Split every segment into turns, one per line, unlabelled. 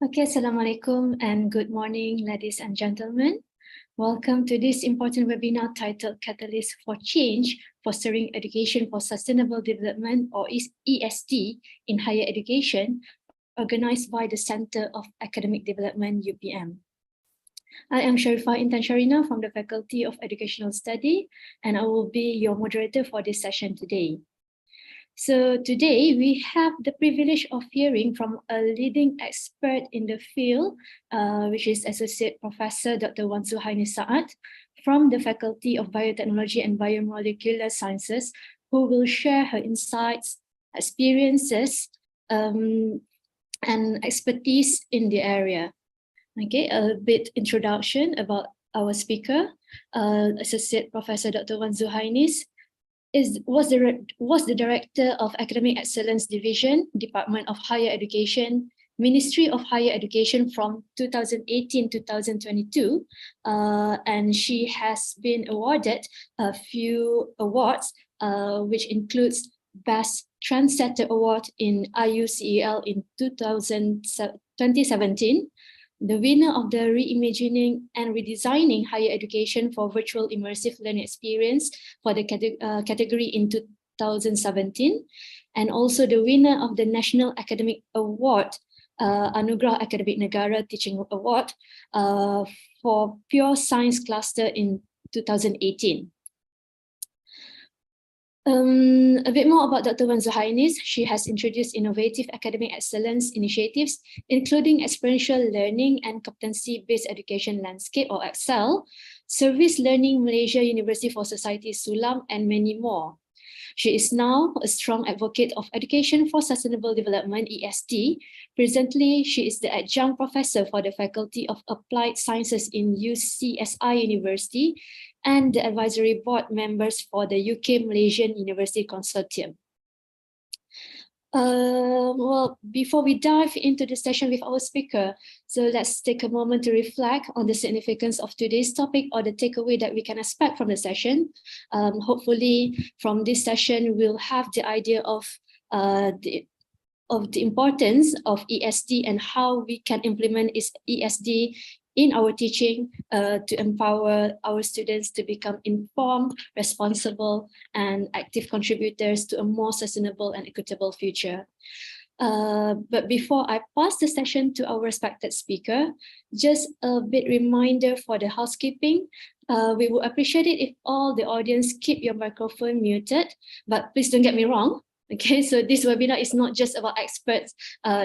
Okay, Assalamualaikum and good morning, ladies and gentlemen. Welcome to this important webinar titled Catalyst for Change, Fostering Education for Sustainable Development or ESD in Higher Education, organized by the Center of Academic Development, UPM. I am Sharifah Intan Sharina from the Faculty of Educational Study, and I will be your moderator for this session today. So today we have the privilege of hearing from a leading expert in the field, which is Associate Professor Dr. Zuhainis Saad from the Faculty of Biotechnology and Biomolecular Sciences, who will share her insights, experiences, and expertise in the area. Okay, a bit introduction about our speaker, Associate Professor Dr. Zuhainis was the Director of Academic Excellence Division, Department of Higher Education, Ministry of Higher Education from 2018-2022, and she has been awarded a few awards, which includes Best Trendsetter Award in IUCEL in 2017, the winner of the Reimagining and Redesigning Higher Education for Virtual Immersive Learning Experience for the category in 2017, and also the winner of the National Academic Award, Anugerah Akademik Negara Teaching Award for Pure Science Cluster in 2018. A bit more about Dr. Zuhainis. She has introduced innovative academic excellence initiatives, including experiential learning and competency-based education landscape, or EXCEL, Service Learning Malaysia University for Society Sulam, and many more. She is now a strong advocate of Education for Sustainable Development, ESD. Presently, she is the adjunct professor for the Faculty of Applied Sciences in UCSI University and the advisory board members for the UK Malaysian University Consortium. Well, before we dive into the session with our speaker, so let's take a moment to reflect on the significance of today's topic or the takeaway that we can expect from the session. Hopefully, from this session, we'll have the idea of the importance of ESD and how we can implement ESD in our teaching to empower our students to become informed, responsible, and active contributors to a more sustainable and equitable future. But before I pass the session to our respected speaker, just a bit reminder for the housekeeping. We would appreciate it if all the audience keep your microphone muted, but please don't get me wrong. Okay, so this webinar is not just about experts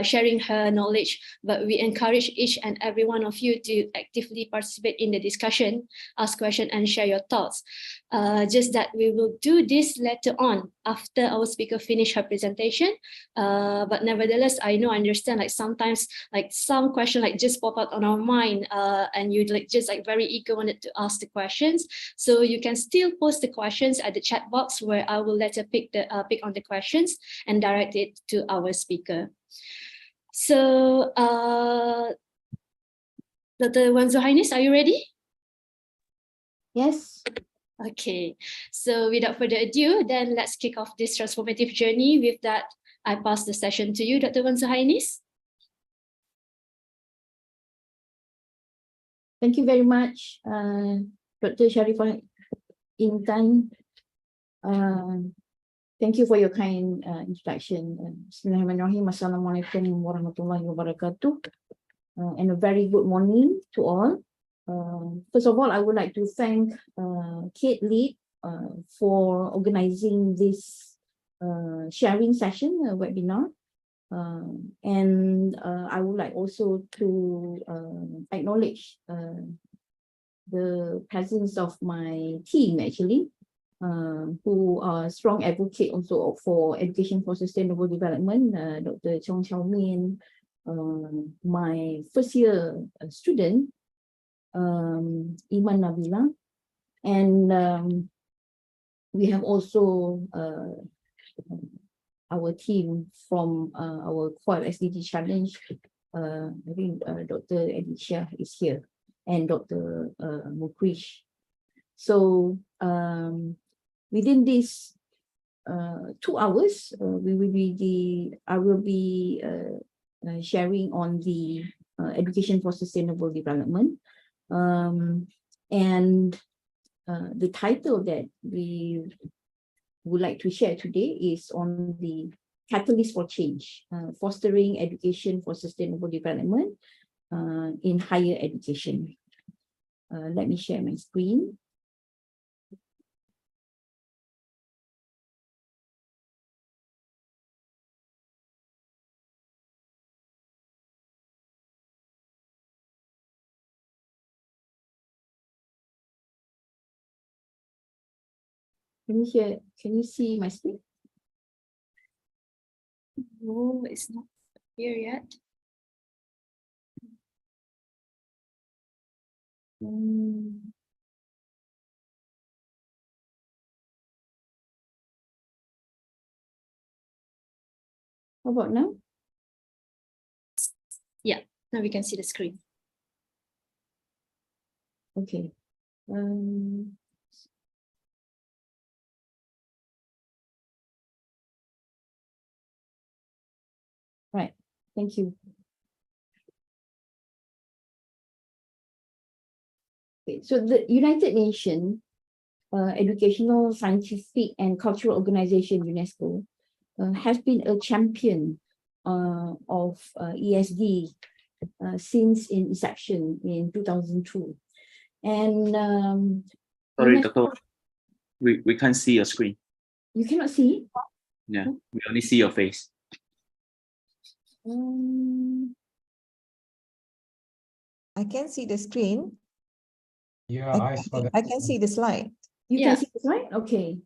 sharing her knowledge, but we encourage each and every one of you to actively participate in the discussion, ask questions, and share your thoughts. Just that we will do this later on after our speaker finish her presentation. But nevertheless, I understand like sometimes like some question like just pop out on our mind, and you just very eager wanted to ask the questions. So you can still post the questions at the chat box where I will later pick on the questions and direct it to our speaker. So, Dr. Zuhainis, are you ready?
Yes.
Okay, so without further ado, then let's kick off this transformative journey. With that, I pass the session to you, Dr. Zuhainis.
Thank you very much, Dr. Sharifah Intan. Thank you for your kind introduction. Bismillahirrahmanirrahim. Assalamualaikum warahmatullahi wabarakatuh. And a very good morning to all. First of all, I would like to thank CADe-Lead for organizing this sharing session, webinar. And I would like also to acknowledge the presence of my team, actually, who are strong advocate also for education for sustainable development, Dr. Chong Chow Min, my first year student, Iman Nabila, and we have also our team from our Quad SDG Challenge. I think Dr. Aditya is here, and Dr. Mukrish. So within these 2 hours, I will be sharing on the education for sustainable development. And the title that we would like to share today is on the catalyst for change, fostering education for sustainable development in higher education. Let me share my screen. Can you see my screen?
No, it's not here yet.
How about now?
Yeah, now we can see the screen.
Okay. Right. Thank you. Okay. So the United Nations Educational, Scientific and Cultural Organization, UNESCO, has been a champion of ESD since its inception in 2002. And
sorry,
UNESCO,
Doctor, we can't see your screen.
You cannot see?
Yeah, we only see your face.
I can see the screen.
Yeah, I saw that.
I can see the slide.
You
Yeah.
can see the slide? Okay.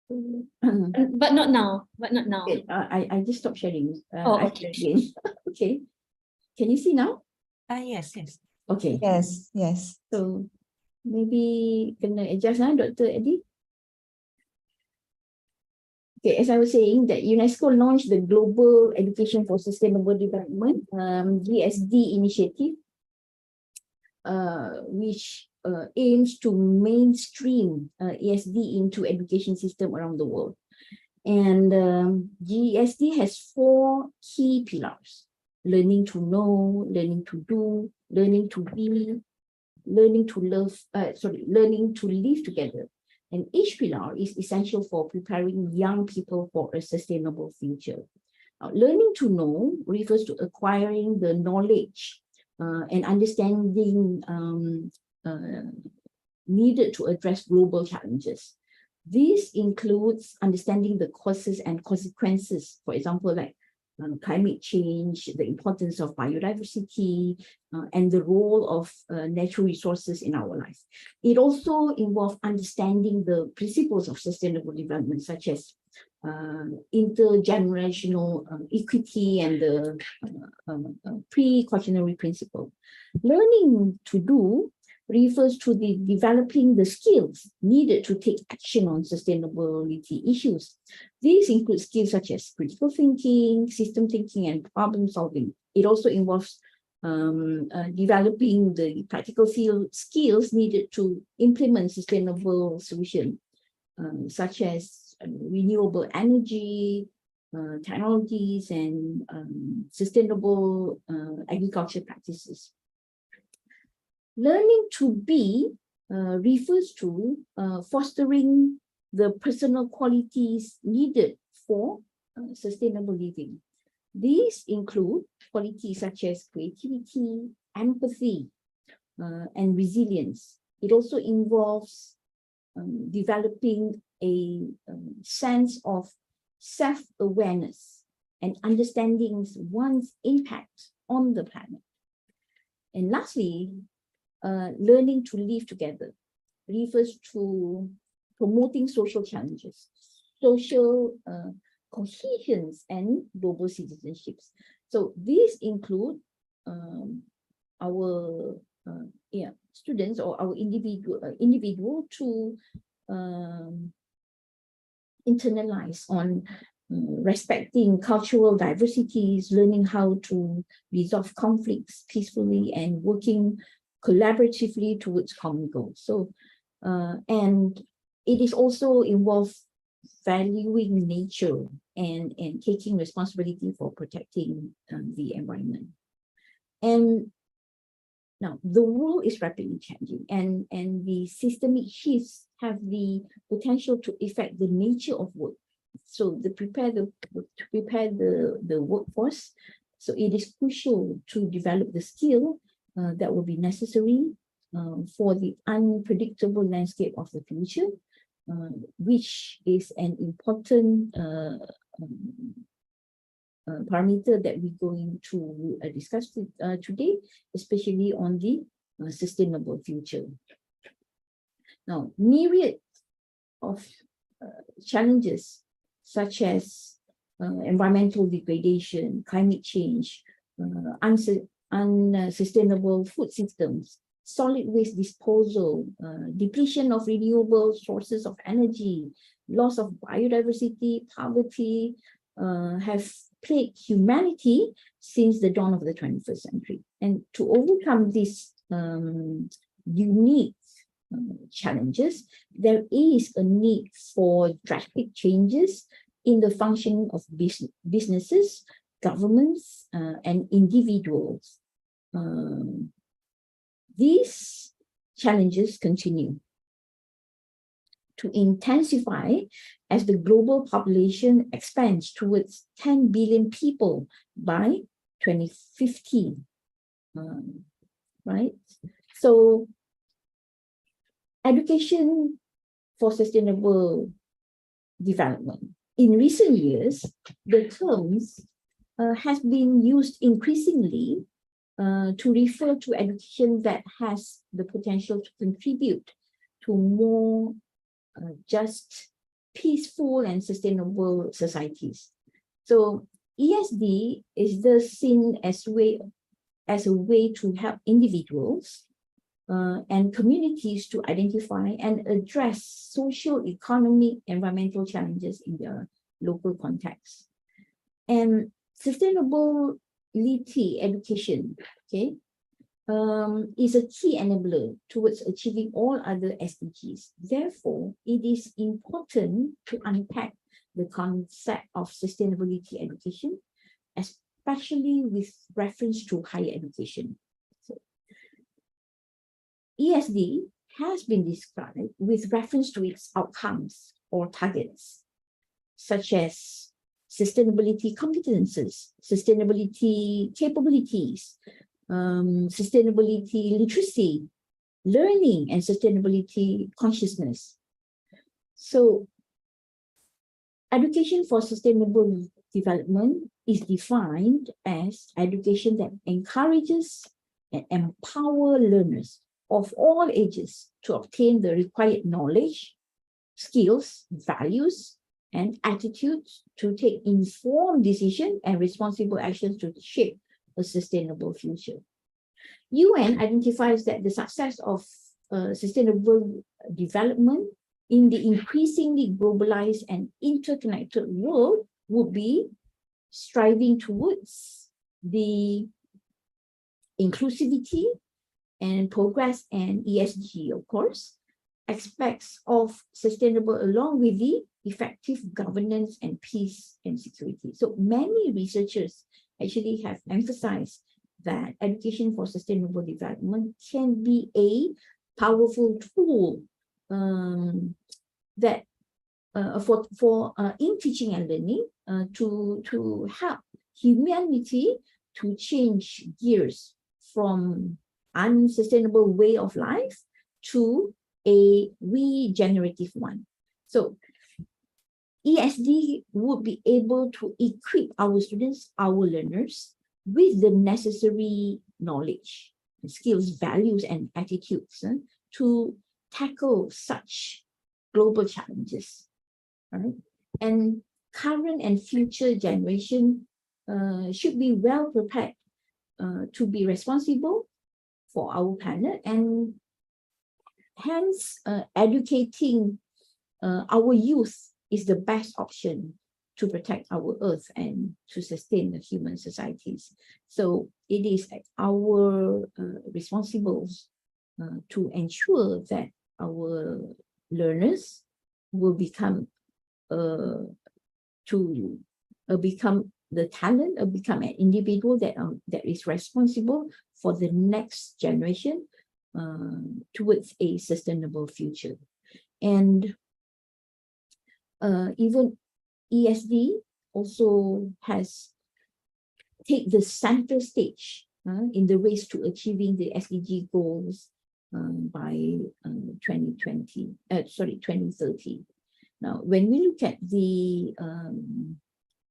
But not now. But not now.
Okay, I just stopped sharing.
Oh,
I
okay.
share again. Okay. Can you see now?
Yes, yes.
Okay.
Yes, yes.
So maybe kena adjust Dr. Eddie. Okay, as I was saying, that UNESCO launched the Global Education for Sustainable Development, ESD initiative, which aims to mainstream ESD into education system around the world. And GESD has 4 key pillars: learning to know, learning to do, learning to be, learning to live together. And each pillar is essential for preparing young people for a sustainable future. Learning to know refers to acquiring the knowledge and understanding needed to address global challenges. This includes understanding the causes and consequences, for example, like climate change, the importance of biodiversity, and the role of natural resources in our life. It also involves understanding the principles of sustainable development, such as intergenerational equity and the precautionary principle. Learning to do refers to developing the skills needed to take action on sustainability issues. These include skills such as critical thinking, system thinking, and problem solving. It also involves developing the practical skills needed to implement sustainable solutions, such as renewable energy, technologies, and sustainable agriculture practices. Learning to be refers to fostering the personal qualities needed for sustainable living. These include qualities such as creativity, empathy, and resilience. It also involves developing a sense of self-awareness and understanding one's impact on the planet. And lastly, learning to live together refers to promoting social challenges, social cohesions, and global citizenships. So these include our students or our individual to internalize on respecting cultural diversities, learning how to resolve conflicts peacefully, and working collaboratively towards common goals. So, and it is also involves valuing nature and taking responsibility for protecting the environment. And now the world is rapidly changing, and the systemic shifts have the potential to affect the nature of work. So to prepare the workforce, so it is crucial to develop the skill that will be necessary for the unpredictable landscape of the future, which is an important parameter that we're going to discuss today, especially on the sustainable future. Now, myriad of challenges such as environmental degradation, climate change, unsustainable food systems, solid waste disposal, depletion of renewable sources of energy, loss of biodiversity, poverty, have plagued humanity since the dawn of the 21st century. And to overcome these unique challenges, there is a need for drastic changes in the functioning of businesses, governments, and individuals. These challenges continue to intensify as the global population expands towards 10 billion people by 2050, right? So education for sustainable development. In recent years, the terms has been used increasingly to refer to education that has the potential to contribute to more just, peaceful, and sustainable societies. So ESD is thus seen as a way to help individuals and communities to identify and address social, economic, environmental challenges in their local context. And sustainability education, okay, is a key enabler towards achieving all other SDGs. Therefore, it is important to unpack the concept of sustainability education, especially with reference to higher education. So, ESD has been described with reference to its outcomes or targets, such as sustainability competences, sustainability capabilities, sustainability literacy, learning, and sustainability consciousness. So, education for sustainable development is defined as education that encourages and empower learners of all ages to obtain the required knowledge, skills, values, and attitudes to take informed decisions and responsible actions to shape a sustainable future. UN identifies that the success of sustainable development in the increasingly globalized and interconnected world would be striving towards the inclusivity and progress and ESG, of course, aspects of sustainable along with the effective governance and peace and security. So many researchers actually have emphasized that education for sustainable development can be a powerful tool that in teaching and learning to help humanity to change gears from unsustainable way of life to a regenerative one. So ESD would be able to equip our students, our learners, with the necessary knowledge, skills, values, and attitudes to tackle such global challenges. Right? And current and future generation should be well prepared to be responsible for our planet, and hence educating our youth is the best option to protect our earth and to sustain the human societies. So it is our responsibilities to ensure that our learners will become the talent, become an individual that is responsible for the next generation towards a sustainable future. And even ESD also has take the center stage in the race to achieving the SDG goals by 2030. Now, when we look at the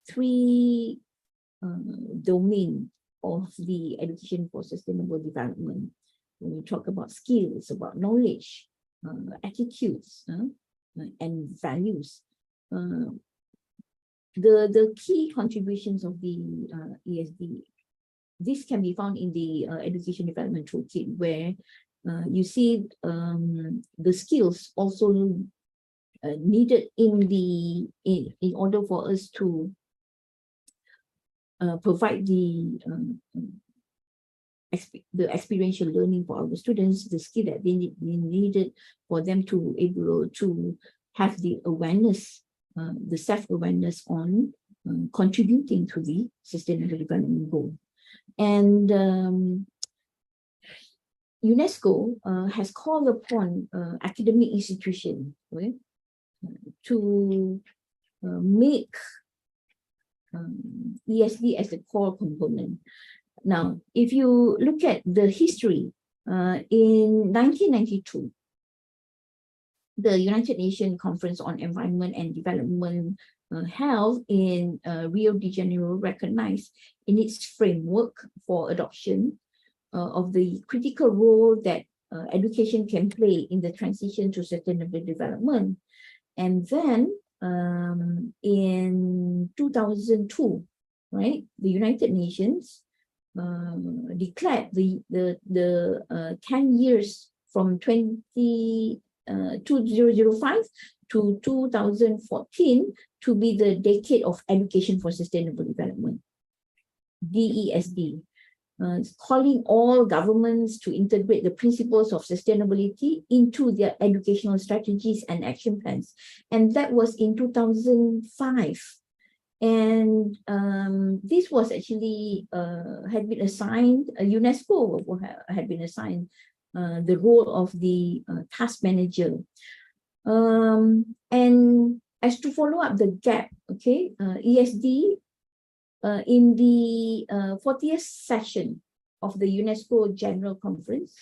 three domain of the education for sustainable development, when we talk about skills, about knowledge, attitudes, and values, the key contributions of the ESD, this can be found in the education development toolkit, where you see the skills also needed in order for us to provide the experiential learning for our students, the skill that they needed for them to able to have the awareness, the self-awareness on contributing to the sustainable development goal. And UNESCO has called upon academic institutions, right, to make ESD as the core component. Now, if you look at the history, in 1992, the United Nations Conference on Environment and Development held in Rio de Janeiro recognized in its framework for adoption of the critical role that education can play in the transition to sustainable development. And then in 2002, right, the United Nations declared the 10 years from 2005 to 2014 to be the decade of education for sustainable development, DESD, calling all governments to integrate the principles of sustainability into their educational strategies and action plans. And that was in 2005. And this was actually had been assigned, UNESCO had been assigned the role of the task manager. And as to follow up the gap, okay, ESD in the 40th session of the UNESCO General Conference,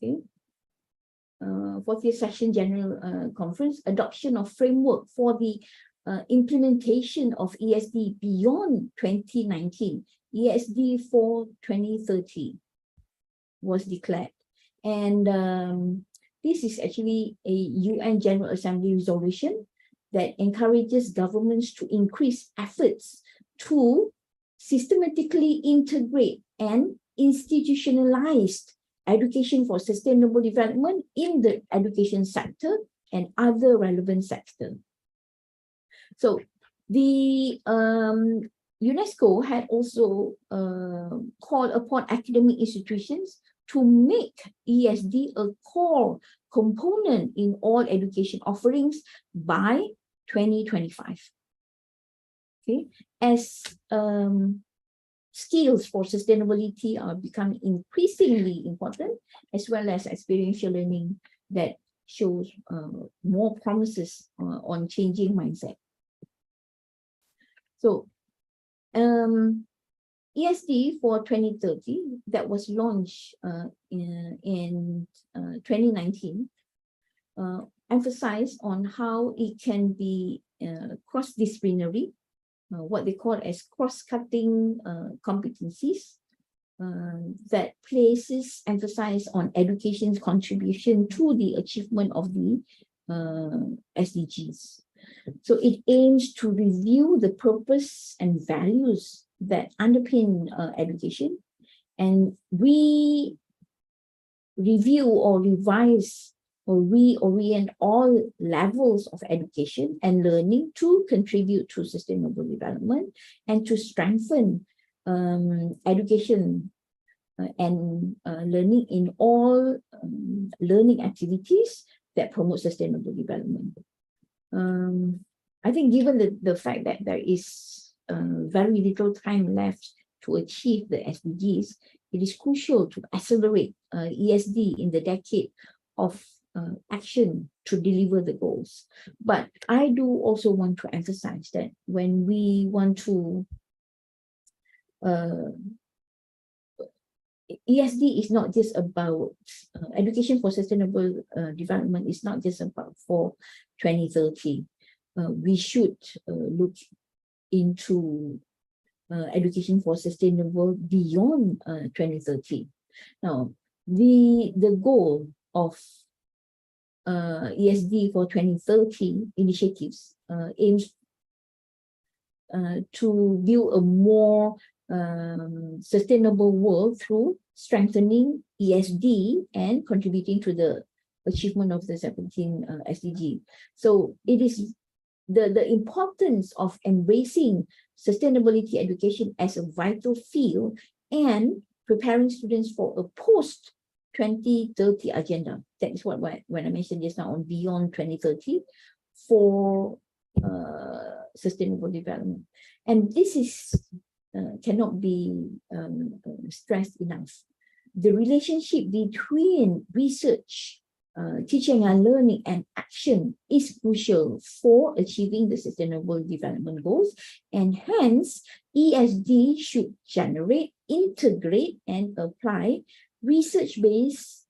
okay, 40th session General Conference, adoption of framework for the implementation of ESD beyond 2019, ESD for 2030 was declared. And this is actually a UN General Assembly resolution that encourages governments to increase efforts to systematically integrate and institutionalize education for sustainable development in the education sector and other relevant sectors. So the UNESCO had also called upon academic institutions to make ESD a core component in all education offerings by 2025. Okay, as skills for sustainability are becoming increasingly important, as well as experiential learning that shows more promises on changing mindset. So ESD for 2030 that was launched in 2019 emphasized on how it can be cross-disciplinary, what they call as cross-cutting competencies that places emphasis on education's contribution to the achievement of the SDGs. So it aims to review the purpose and values that underpin education, and we review or revise or reorient all levels of education and learning to contribute to sustainable development and to strengthen education and learning in all learning activities that promote sustainable development. I think given the fact that there is very little time left to achieve the SDGs, it is crucial to accelerate ESD in the decade of action to deliver the goals. But I do also want to emphasize that when we want to ESD is not just about education for sustainable development. It's not just about for 2030. We should look into education for sustainable beyond 2030. Now, the goal of ESD for 2030 initiatives aims to build a more sustainable world through strengthening ESD and contributing to the achievement of the 17 SDG. So it is the importance of embracing sustainability education as a vital field and preparing students for a post-2030 agenda. That is what when I mentioned just now on beyond 2030 for sustainable development. And this is cannot be stressed enough. The relationship between research, teaching and learning, and action is crucial for achieving the sustainable development goals, and hence ESD should generate, integrate, and apply research-based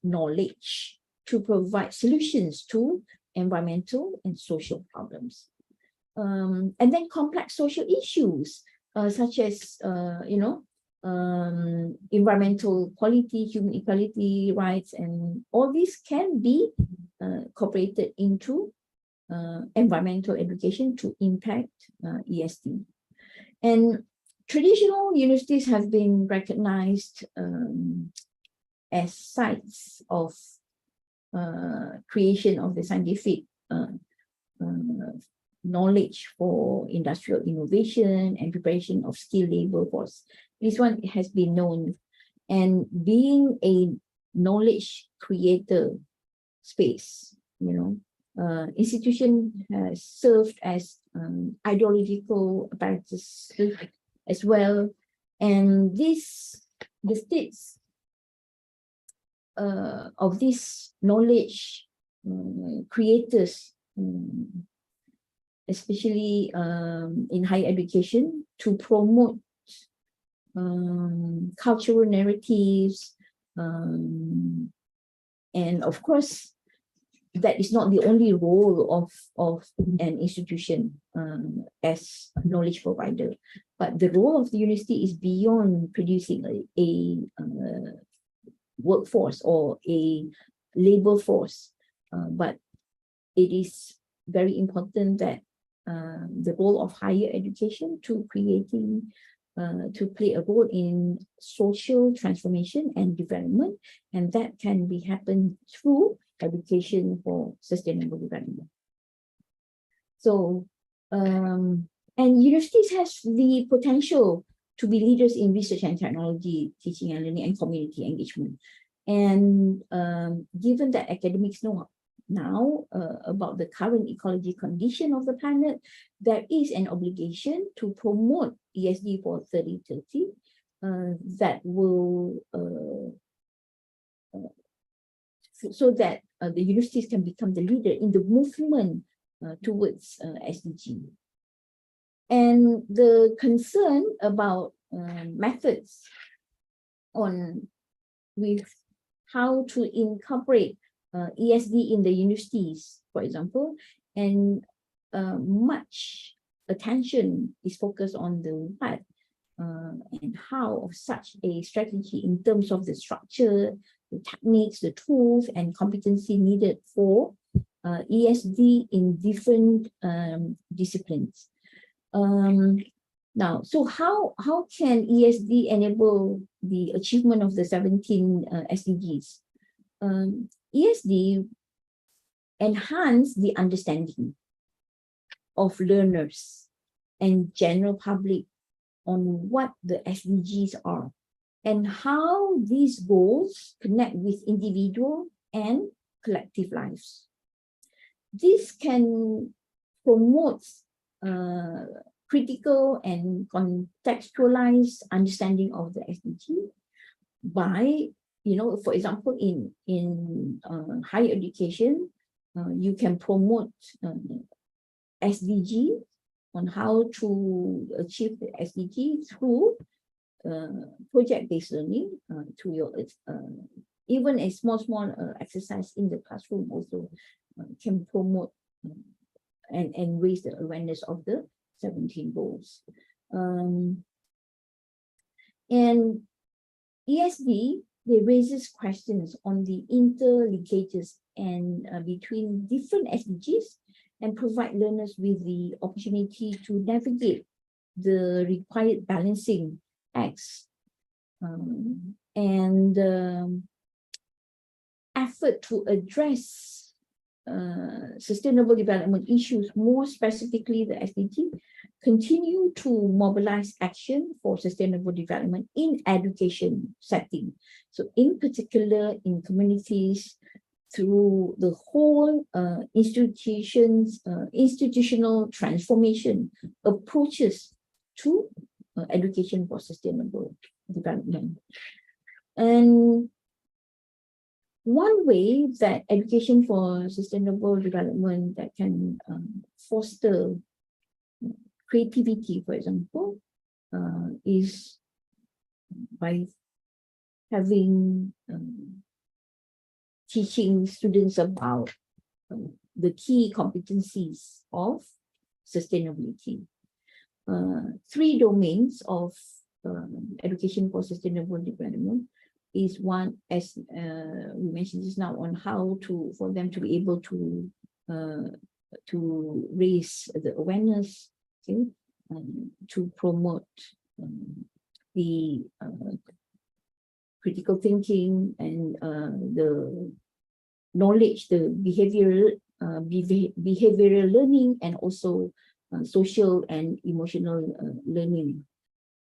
knowledge to provide solutions to environmental and social problems. And then complex social issues such as environmental quality, human equality, rights, and all these can be incorporated into environmental education to impact ESD. And traditional universities have been recognized as sites of creation of the scientific knowledge for industrial innovation and preparation of skilled labor force. This one has been known, and being a knowledge creator space, institution has served as ideological apparatus as well, and the states of these knowledge creators, especially in higher education, to promote cultural narratives, and of course that is not the only role of an institution as a knowledge provider, but the role of the university is beyond producing a workforce or a labor force, but it is very important that the role of higher education to play a role in social transformation and development, and that can be happen through education for sustainable development. So, and universities has the potential to be leaders in research and technology, teaching and learning, and community engagement. And given that academics know now about the current ecology condition of the planet, there is an obligation to promote ESD for 2030 that will so that the universities can become the leader in the movement towards SDG. And the concern about methods with how to incorporate ESD in the universities, for example, and much attention is focused on the what and how of such a strategy in terms of the structure, the techniques, the tools, and competency needed for ESD in different disciplines. Now, so how can ESD enable the achievement of the 17 SDGs? ESD enhance the understanding of learners and general public on what the SDGs are and how these goals connect with individual and collective lives. This can promote critical and contextualized understanding of the SDG by, for example, in higher education, you can promote SDG on how to achieve the SDG through project-based learning, to your even a small exercise in the classroom also can promote and raise the awareness of the 17 goals. And ESD, they raises questions on the interlinkages and between different SDGs and provide learners with the opportunity to navigate the required balancing acts and effort to address sustainable development issues, more specifically the SDG, continue to mobilize action for sustainable development in education setting. So in particular, in communities, through the whole institutional transformation approaches to education for sustainable development. And one way that education for sustainable development that can foster creativity, for example, is by having teaching students about the key competencies of sustainability. 3 domains of education for sustainable development is one, as we mentioned just now, on how for them to be able to raise the awareness, okay, to promote the critical thinking and the knowledge, the behavioral learning, and also social and emotional learning.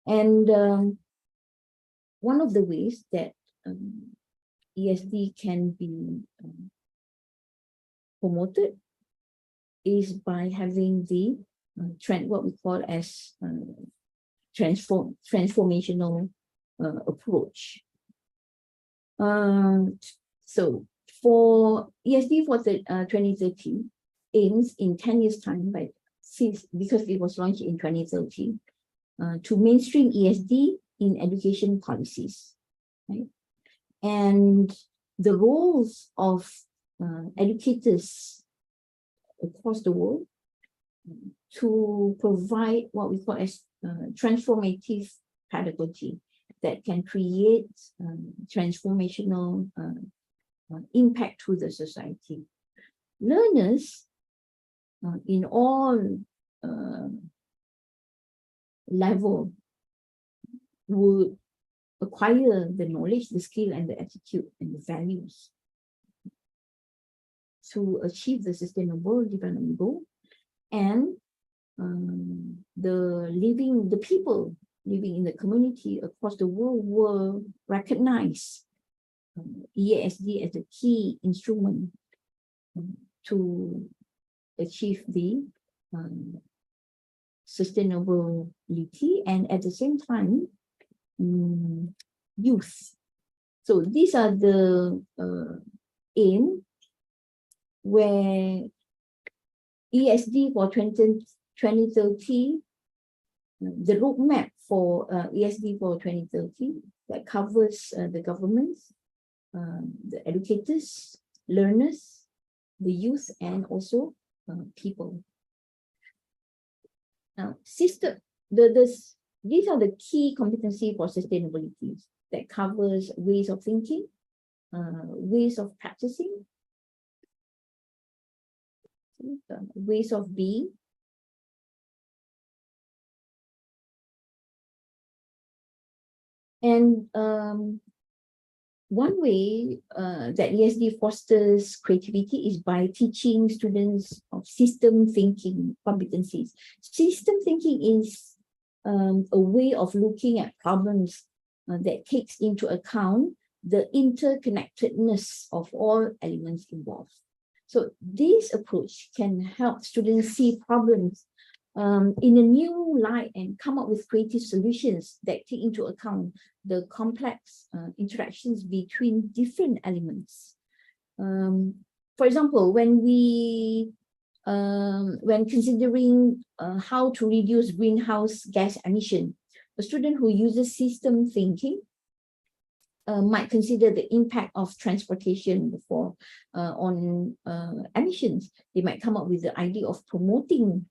And one of the ways that ESD can be promoted is by having the what we call as transformational approach. So for ESD for the 2030 aims in 10 years time, because it was launched in 2013, to mainstream ESD in education policies, right? And the roles of educators across the world to provide what we call as transformative pedagogy that can create transformational impact to the society. Learners in all level would acquire the knowledge, the skill, and the attitude and the values to achieve the sustainable development goal. And the people living in the community across the world will recognize ESD as a key instrument to achieve the sustainability, and at the same time youth. So these are the aim where ESD for 2030, the roadmap for ESD for 2030 that covers the governments, the educators, learners, the youth, and also people. Now, these are the key competency for sustainability that covers ways of thinking, ways of practicing, ways of being, and one way that ESD fosters creativity is by teaching students of system thinking competencies. System thinking is a way of looking at problems that takes into account the interconnectedness of all elements involved. So this approach can help students see problems in a new light and come up with creative solutions that take into account the complex interactions between different elements. For example, when considering how to reduce greenhouse gas emission, a student who uses system thinking might consider the impact of transportation on emissions. They might come up with the idea of promoting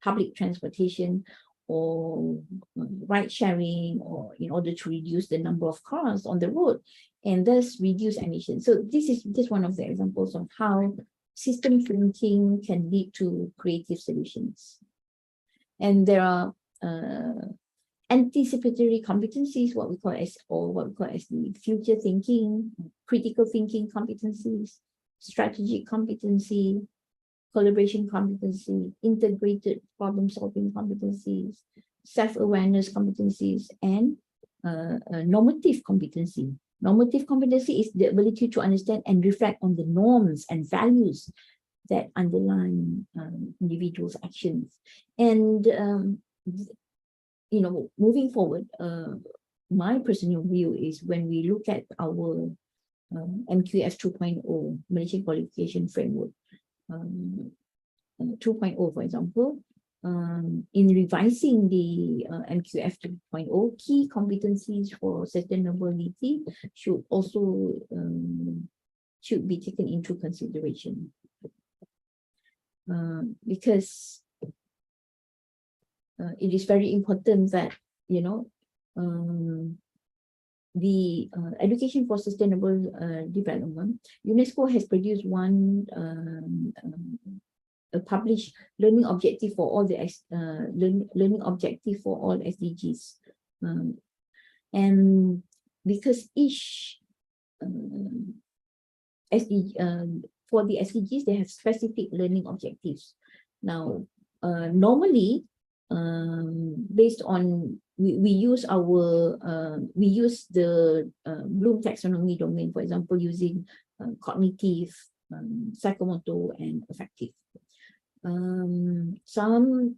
public transportation or ride sharing, or in order to reduce the number of cars on the road and thus reduce emissions. So this is just one of the examples of how system thinking can lead to creative solutions. And there are anticipatory competencies, what we call as the future thinking, critical thinking competencies, strategic competency, collaboration competency, integrated problem solving competencies, self-awareness competencies, and normative competency. Normative competency is the ability to understand and reflect on the norms and values that underline individuals' actions. And moving forward, my personal view is when we look at our MQF 2.0 Malaysian Qualification Framework 2.0, for example, in revising the MQF 2.0, key competencies for sustainability should also should be taken into consideration, because it is very important that the education for sustainable development. UNESCO has produced a published learning objective for all the learning objective for all SDGs, and because each for the SDGs they have specific learning objectives. Now, normally, based on we use the Bloom taxonomy domain, for example, using cognitive, psychomotor, and affective. Some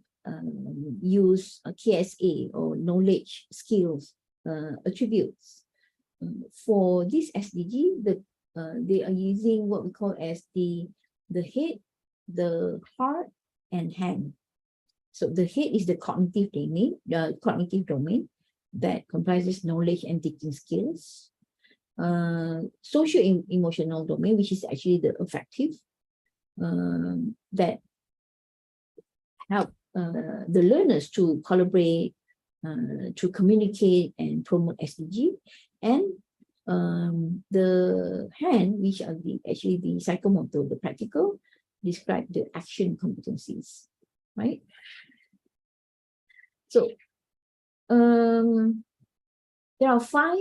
use KSA, or knowledge, skills, attributes. For this SDG, they are using what we call as the head, the heart, and hand. So the head is the cognitive domain that comprises knowledge and thinking skills. Socio-emotional domain, which is actually the affective, that help the learners to collaborate, to communicate and promote SDG. And the hand, which are actually the psychomotor, the practical, describe the action competencies, right? So there are 5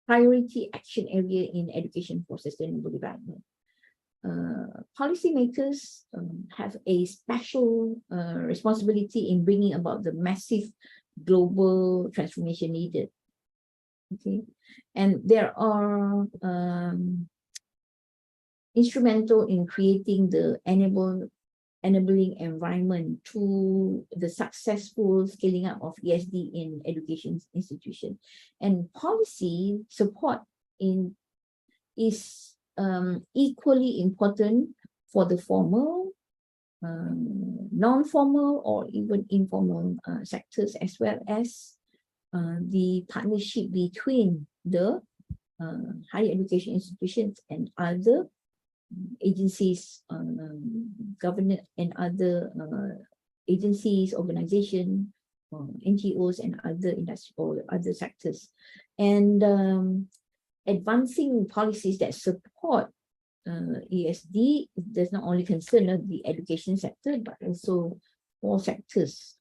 priority action areas in education for sustainable development. Policymakers have a special responsibility in bringing about the massive global transformation needed. Okay, and there are instrumental in creating the enabling environment to the successful scaling up of ESD in education institutions. And policy support is equally important for the formal, non-formal, or even informal sectors, as well as the partnership between the higher education institutions and other agencies, government and other agencies, organizations, NGOs, and other industry or other sectors. And advancing policies that support ESD does not only concern the education sector, but also all sectors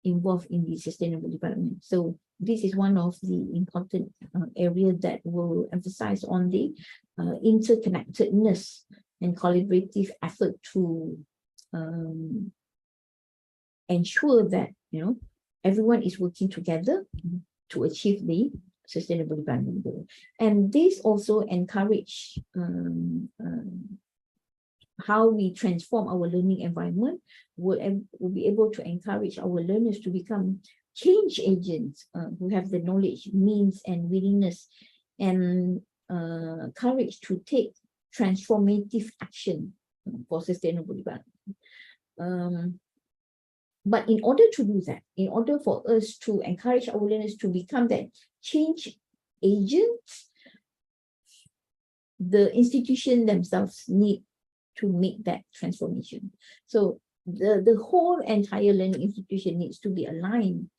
involved in the sustainable development. So this is one of the important areas that will emphasize on the interconnectedness and collaborative effort to ensure that everyone is working together to achieve the sustainable development goal. And this also encourage how we transform our learning environment will be able to encourage our learners to become change agents who have the knowledge, means, and willingness and courage to take transformative action for sustainable development. But in order to do that, in order for us to encourage our learners to become that change agents, the institution themselves need to make that transformation. So the whole entire learning institution needs to be aligned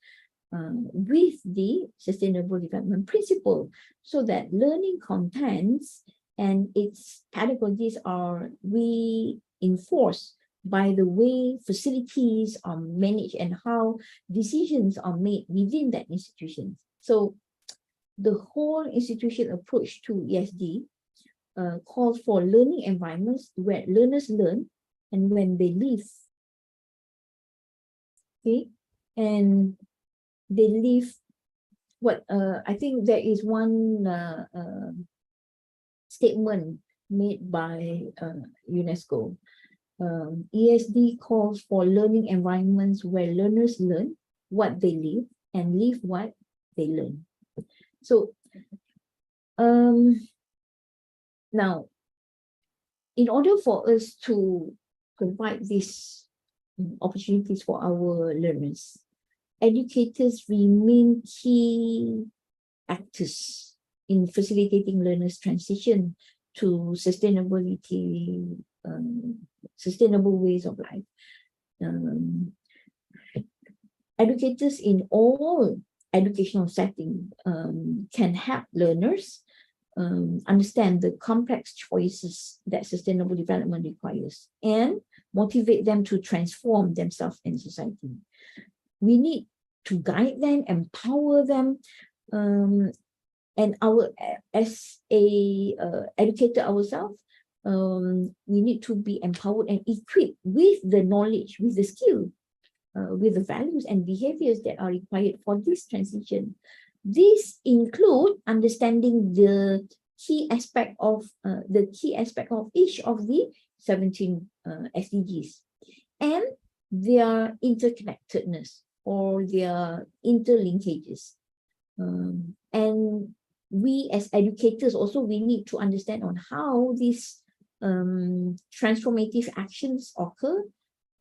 with the sustainable development principle, so that learning contents and its pedagogies are reinforced by the way facilities are managed and how decisions are made within that institution. So the whole institution approach to ESD calls for learning environments where learners learn and when they live. Okay, and they live what I think there is one statement made by UNESCO. ESD calls for learning environments where learners learn what they live and live what they learn. So now, in order for us to provide these opportunities for our learners, educators remain key actors in facilitating learners' transition to sustainability, sustainable ways of life. Educators in all educational settings can help learners understand the complex choices that sustainable development requires and motivate them to transform themselves in society. We need to guide them, empower them, and as a educator ourselves, we need to be empowered and equipped with the knowledge, with the skill, with the values and behaviors that are required for this transition. These include understanding the key aspect of each of the 17 SDGs and their interconnectedness or their interlinkages. And we as educators also, we need to understand on how these transformative actions occur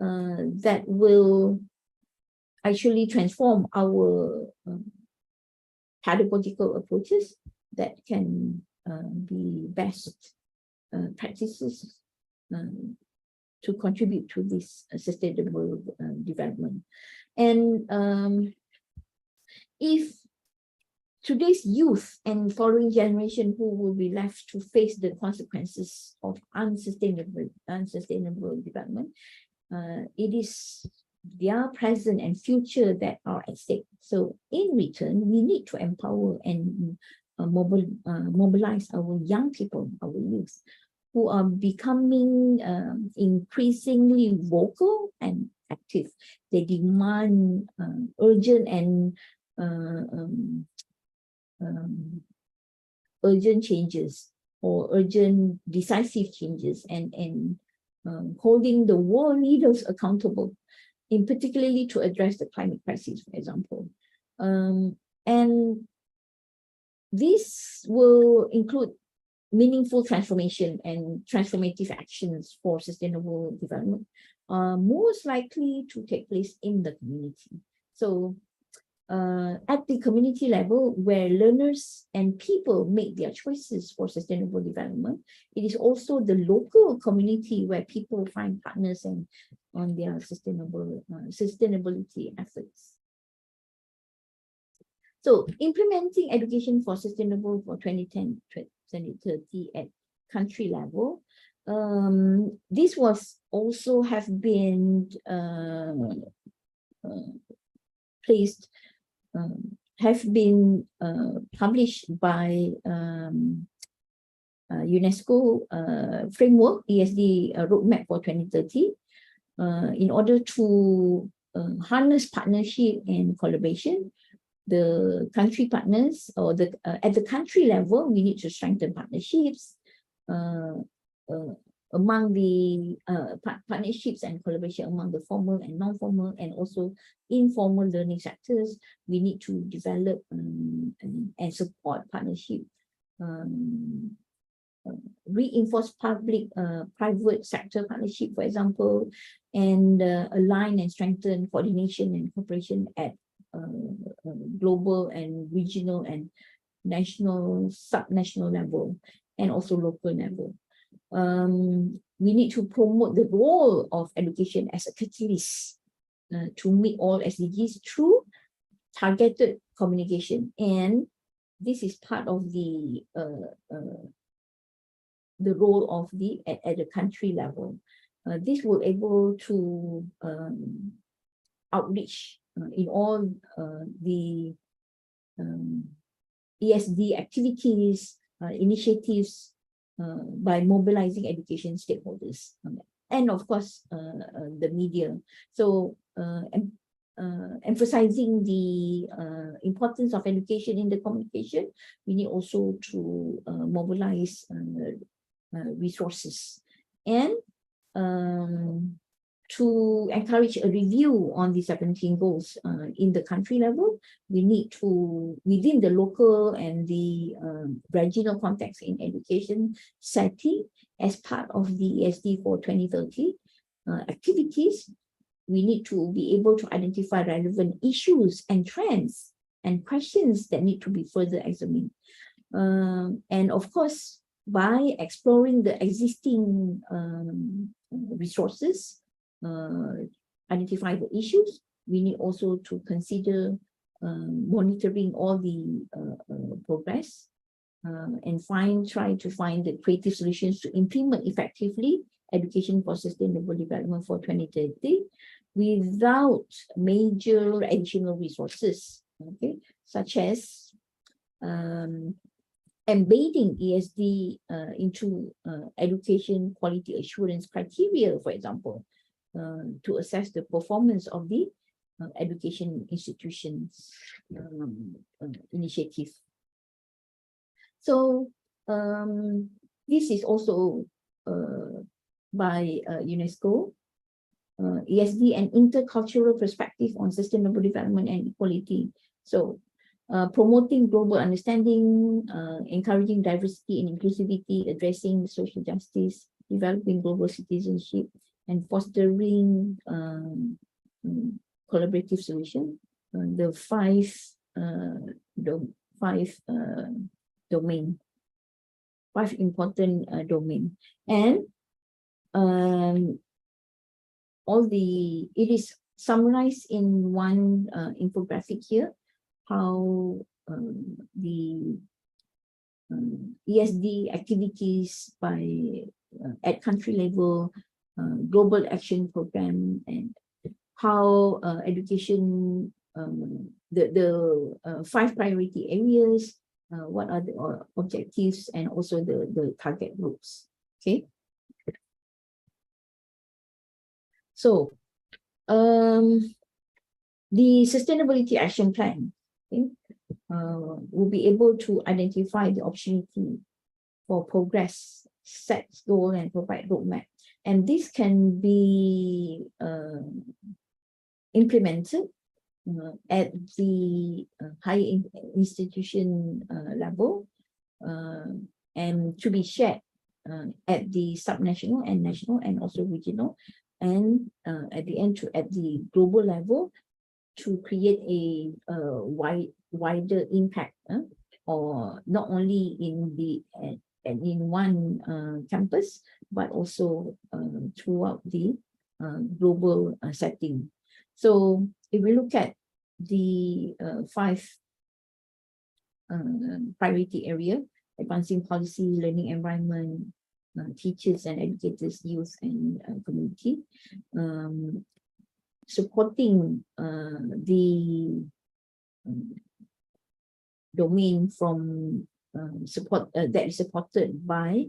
that will actually transform our pedagogical approaches that can be best practices to contribute to this sustainable development. And if today's youth and following generation who will be left to face the consequences of unsustainable development, it is their present and future that are at stake. So in return, we need to empower and mobilize our young people, our youth, who are becoming increasingly vocal and active. They demand urgent and urgent changes or urgent decisive changes and holding the world leaders accountable, in particularly to address the climate crisis, for example. And this will include meaningful transformation and transformative actions for sustainable development, most likely to take place in the community. So at the community level, where learners and people make their choices for sustainable development, it is also the local community where people find partners and on their sustainability efforts. So implementing education for sustainable for 2030 at country level, this was also have been published by UNESCO framework ESD roadmap for 2030 in order to harness partnership and collaboration. The country partners or at the country level, we need to strengthen partnerships, among the partnerships and collaboration among the formal and non-formal and also informal learning sectors. We need to develop and support partnership, reinforce public-private sector partnership, for example, and align and strengthen coordination and cooperation at global and regional and national, subnational level, and also local level. We need to promote the role of education as a catalyst to meet all SDGs through targeted communication, and this is part of the role of the at the country level. This will able to outreach in all the ESD activities, initiatives by mobilizing education stakeholders and of course the media. So emphasizing the importance of education in the communication, we need also to mobilize resources and to encourage a review on the 17 goals in the country level. We need to, within the local and the regional context in education setting, as part of the ESD for 2030 activities, we need to be able to identify relevant issues and trends and questions that need to be further examined. And of course, by exploring the existing resources, identify the issues, we need also to consider monitoring all the progress and try to find the creative solutions to implement effectively education for sustainable development for 2030 without major additional resources, okay, such as embedding ESD into education quality assurance criteria, for example, to assess the performance of the education institutions initiative. So this is also by UNESCO, ESD and intercultural perspective on sustainable development and equality. So promoting global understanding, encouraging diversity and inclusivity, addressing social justice, developing global citizenship, and fostering collaborative solution. The five important domain, and it is summarized in one infographic here, how the ESD activities by at country level, global action program, and how education, the 5 priority areas, what are the objectives, and also the target groups. Okay. So the sustainability action plan, okay, will be able to identify the opportunity for progress, set goal, and provide roadmap. And this can be implemented at the higher institution level and to be shared at the subnational and national and also regional, and at the end at the global level, to create a wider impact, or not only in the in one campus, but also throughout the global setting. So if we look at the 5 priority area: advancing policy, learning environment, teachers and educators, youth and community, supporting the domain from that is supported by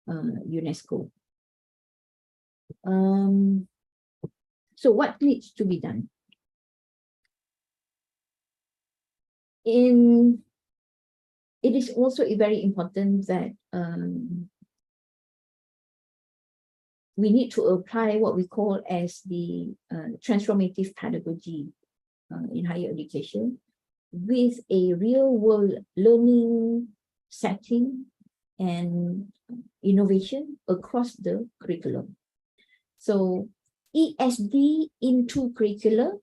UNESCO. So what needs to be done? It is also very important that we need to apply what we call as the transformative pedagogy in higher education with a real world learning setting and innovation across the curriculum. So ESD into curricula,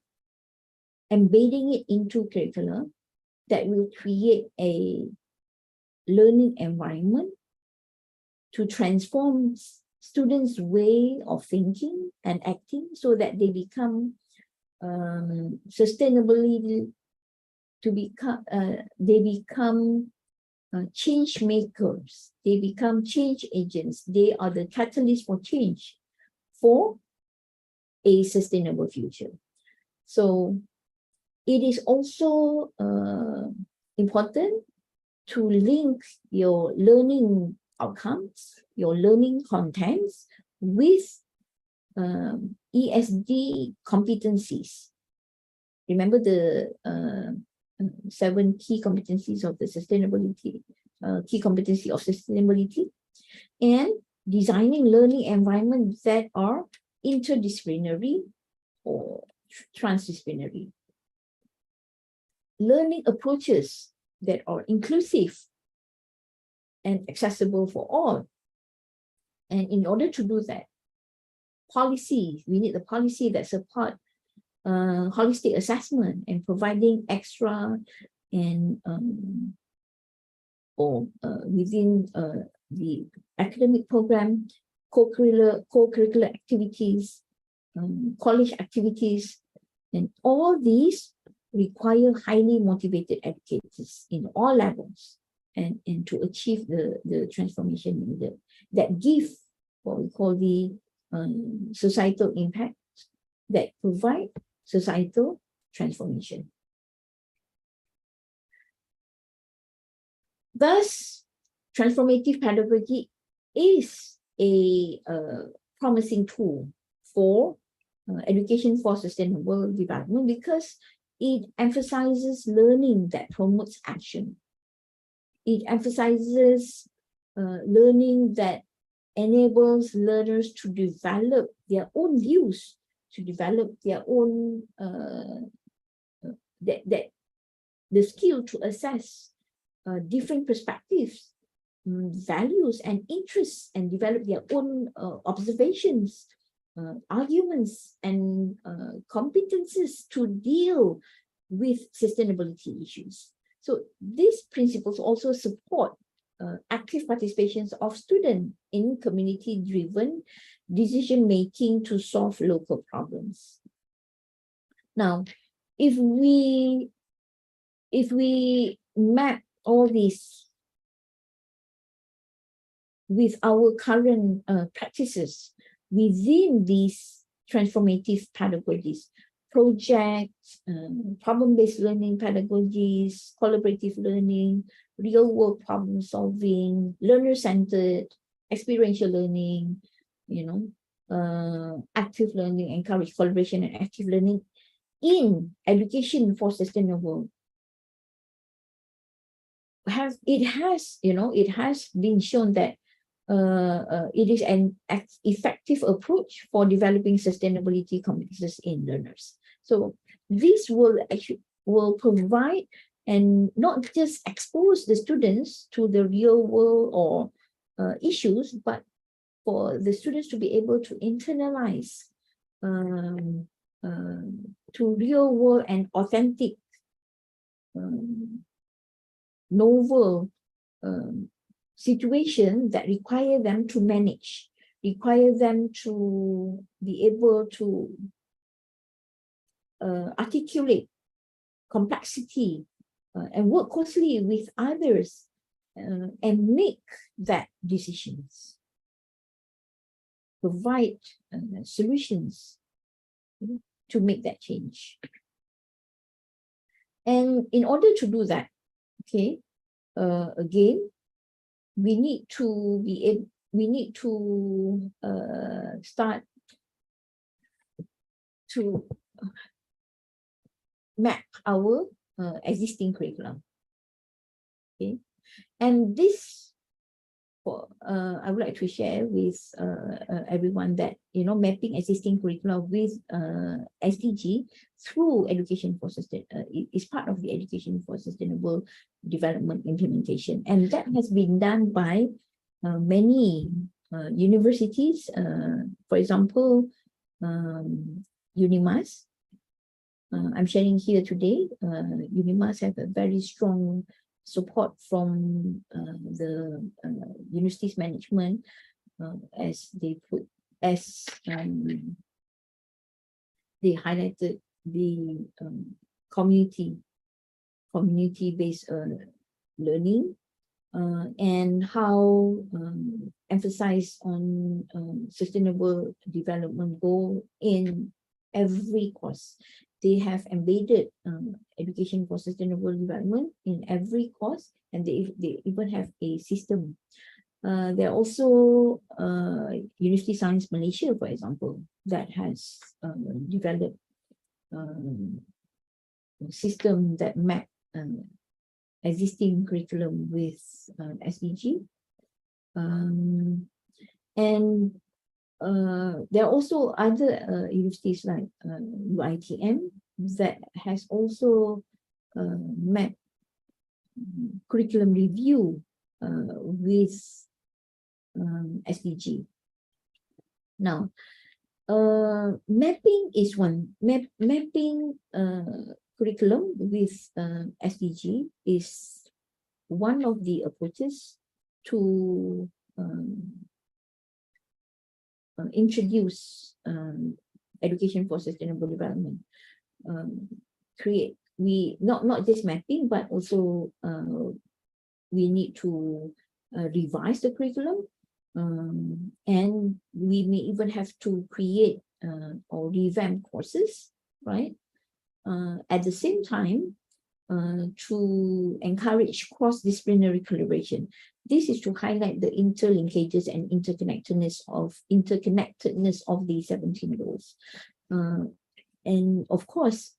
embedding it into curricula that will create a learning environment to transform students' way of thinking and acting so that they become sustainably change makers. They become change agents. They are the catalyst for change for a sustainable future. So it is also important to link your learning outcomes, your learning contents with ESD competencies. Remember the 7 key competencies of the sustainability, key competency of sustainability, and designing learning environments that are interdisciplinary or transdisciplinary. Learning approaches that are inclusive and accessible for all. And in order to do that, policy, we need the policy that support holistic assessment and providing extra and within the academic program, co-curricular activities, college activities, and all these require highly motivated educators in all levels and to achieve the transformation needed that give what we call the societal impact that provide societal transformation. Thus, transformative pedagogy is a promising tool for education for sustainable development because it emphasizes learning that promotes action. It emphasizes learning that enables learners to develop their own views, to develop their own the skill to assess different perspectives, values and interests, and develop their own observations, arguments and competences to deal with sustainability issues. So these principles also support active participations of students in community-driven decision-making to solve local problems. Now, if we map all this with our current practices within these transformative pedagogies, projects, problem-based learning pedagogies, collaborative learning, real-world problem solving, learner-centered, experiential learning, active learning, encourage collaboration and active learning in education for sustainable. It has been shown that it is an effective approach for developing sustainability competences in learners. So this will provide and not just expose the students to the real world or issues, but for the students to be able to internalize to real world and authentic, novel situation that require them to manage, require them to be able to articulate complexity and work closely with others and make that decisions, provide solutions to make that change. And in order to do that, again, we need to start to map our existing curriculum. And this I would like to share with everyone that mapping existing curricula with SDG through education for is part of the education for sustainable development implementation, and that has been done by many universities. For example, UNIMAS. I'm sharing here today. UNIMAS have a very strong support from the university's management as they highlighted the community-based learning and how emphasize on sustainable development goal in every course. They have embedded education for sustainable development in every course, and they even have a system. There are also University Science Malaysia, for example, that has developed a system that map existing curriculum with SDG. And there are also other universities like UITM that has also mapped curriculum review with SDG. Now, mapping is one. Mapping curriculum with SDG is one of the approaches to introduce education for sustainable development. Not just mapping, but also we need to revise the curriculum, and we may even have to create or revamp courses, right? At the same time, to encourage cross-disciplinary collaboration. This is to highlight the interlinkages and interconnectedness of the 17 goals. And of course,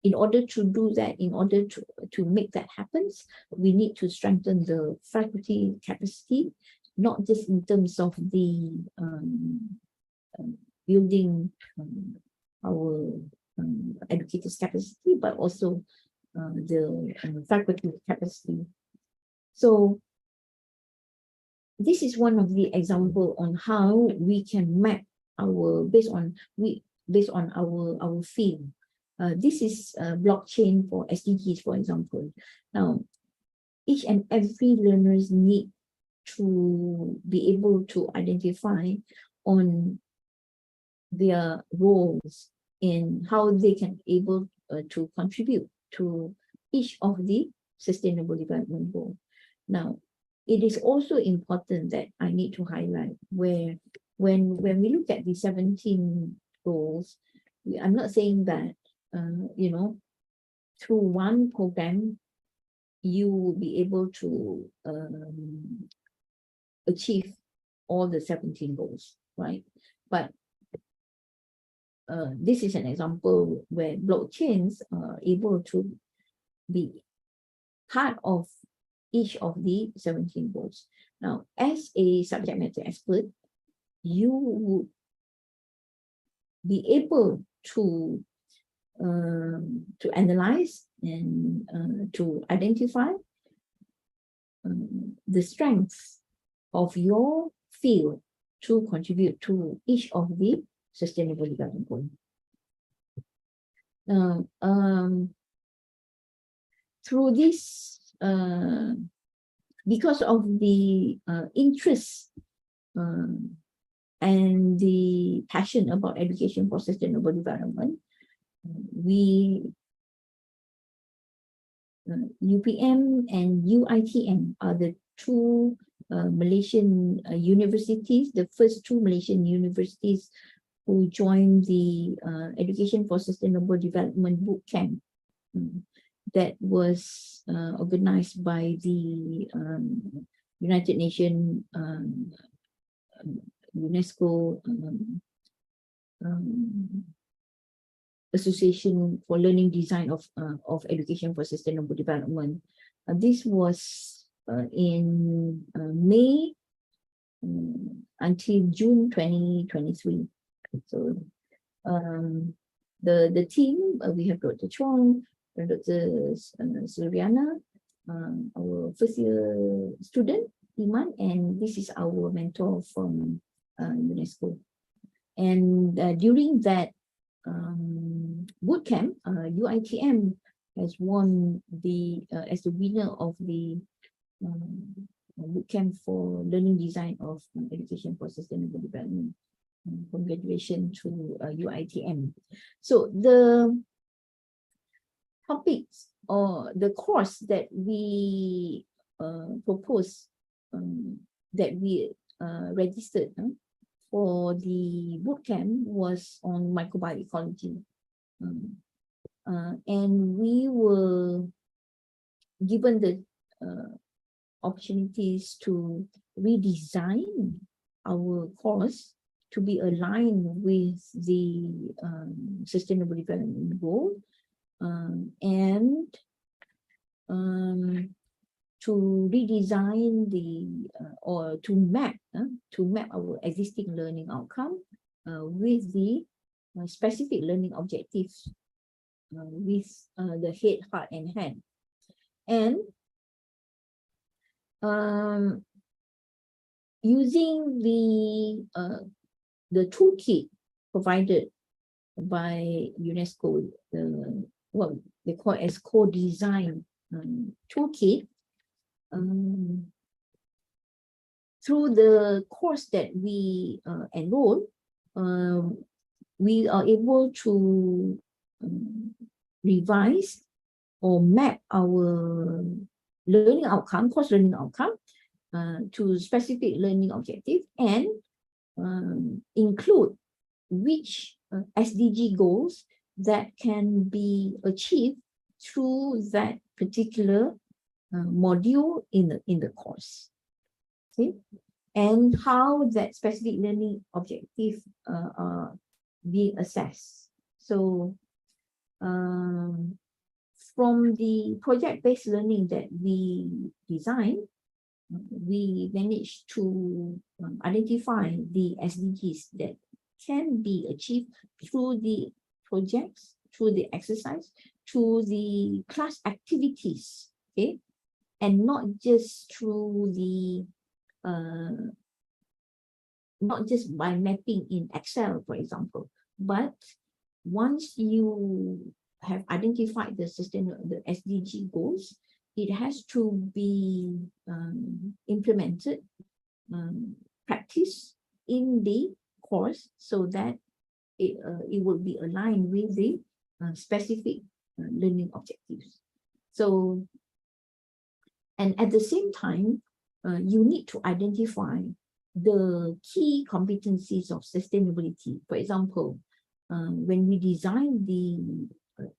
in order to do that, in order to make that happen, we need to strengthen the faculty capacity, not just in terms of the building our educators' capacity, but also the faculty capacity. So this is one of the example on how we can map our based on our field. This is blockchain for SDGs, for example. Now, each and every learners need to be able to identify on their roles in how they can able to contribute to each of the sustainable development goals. Now, it is also important that I need to highlight where when we look at the 17 goals, I'm not saying that through one program you will be able to achieve all the 17 goals, right? But this is an example where blockchains are able to be part of each of the 17 goals. Now, as a subject matter expert, you would be able to analyze and to identify the strengths of your field to contribute to each of the sustainable development goals. Through this, because of the interest and the passion about education for sustainable development, UPM and UITM are the two Malaysian universities, the first two Malaysian universities who joined the Education for Sustainable Development Bootcamp that was organized by the United Nations UNESCO Association for Learning Design of Education for Sustainable Development. This was in May until June 2023. So the team, we have Dr. Chong, Dr. Sharina, our first year student, Iman, and this is our mentor from UNESCO. And during that bootcamp, UITM has won the as the winner of the bootcamp for learning design of education for sustainable development. Congratulations to UITM. So the topics or the course that we propose that we registered for the bootcamp was on microbiology, and we were given the opportunities to redesign our course to be aligned with the sustainable development goal, and to redesign the or to map our existing learning outcome with the specific learning objectives with the head, heart, and hand, and using the toolkit provided by UNESCO, what they call as co-design toolkit. Through the course that we enroll, we are able to revise or map our learning outcome, course learning outcome, to specific learning objective, and include which SDG goals that can be achieved through that particular module in the course. Okay, and how that specific learning objective are being assessed. So from the project-based learning that we designed, we managed to identify the SDGs that can be achieved through the projects, through the exercise, through the class activities, okay, and not just through the not just by mapping in Excel, for example, but once you have identified the SDG goals, it has to be implemented, practiced in the course so that it will be aligned with the specific learning objectives. So, and at the same time, you need to identify the key competencies of sustainability. For example, when we design the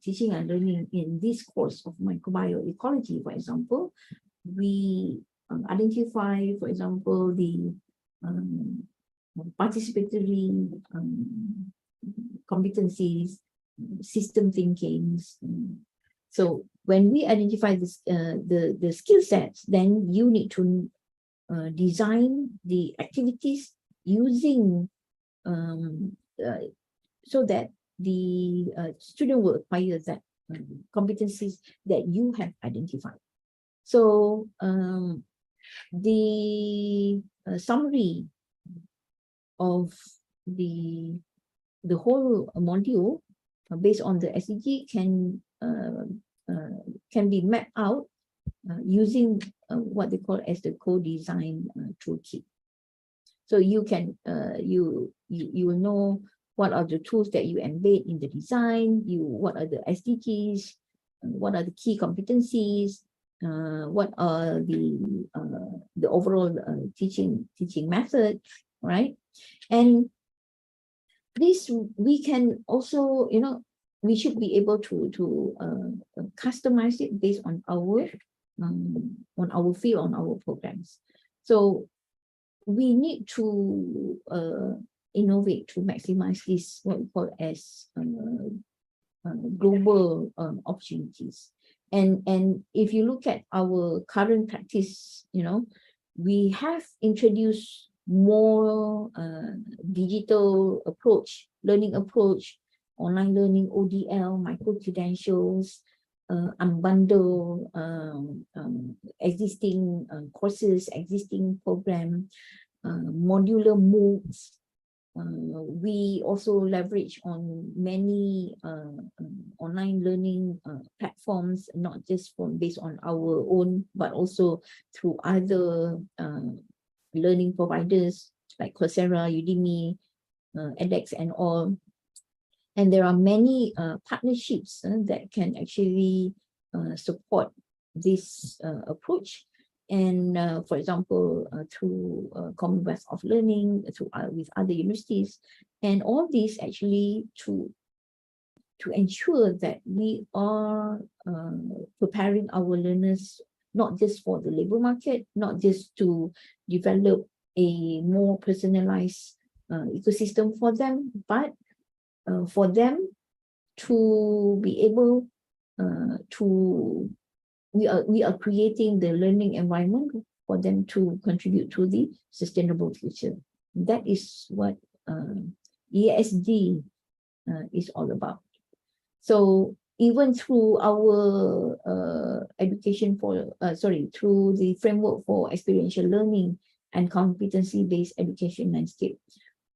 teaching and learning in this course of microbiology, for example, we identify, for example, the participatory competencies, system thinkings. So when we identify this, the skill sets, then you need to design the activities using so that the student will acquire that competencies that you have identified. So the summary of the whole module based on the SDG can be mapped out using what they call as the co-design toolkit. So you can you will know what are the tools that you embed in the design, what are the SDGs, what are the key competencies, what are the overall teaching method, right? And this we can also, you know, we should be able to customize it based on our field, on our programs. So we need to innovate to maximize this, what we call as global opportunities. And if you look at our current practice, we have introduced more digital approach, learning approach, online learning, ODL, micro-credentials, unbundle existing courses, existing program, modular modes. We also leverage on many online learning platforms, not just based on our own, but also through other learning providers like Coursera, Udemy, edX, and all. And there are many partnerships that can actually support this approach. And for example, through Commonwealth of Learning, with other universities, and all this actually to ensure that we are preparing our learners not just for the labor market, not just to develop a more personalized ecosystem for them, but for them to be able to, we are creating the learning environment for them to contribute to the sustainable future. That is what ESD is all about. So even through our through the framework for experiential learning and competency-based education landscape,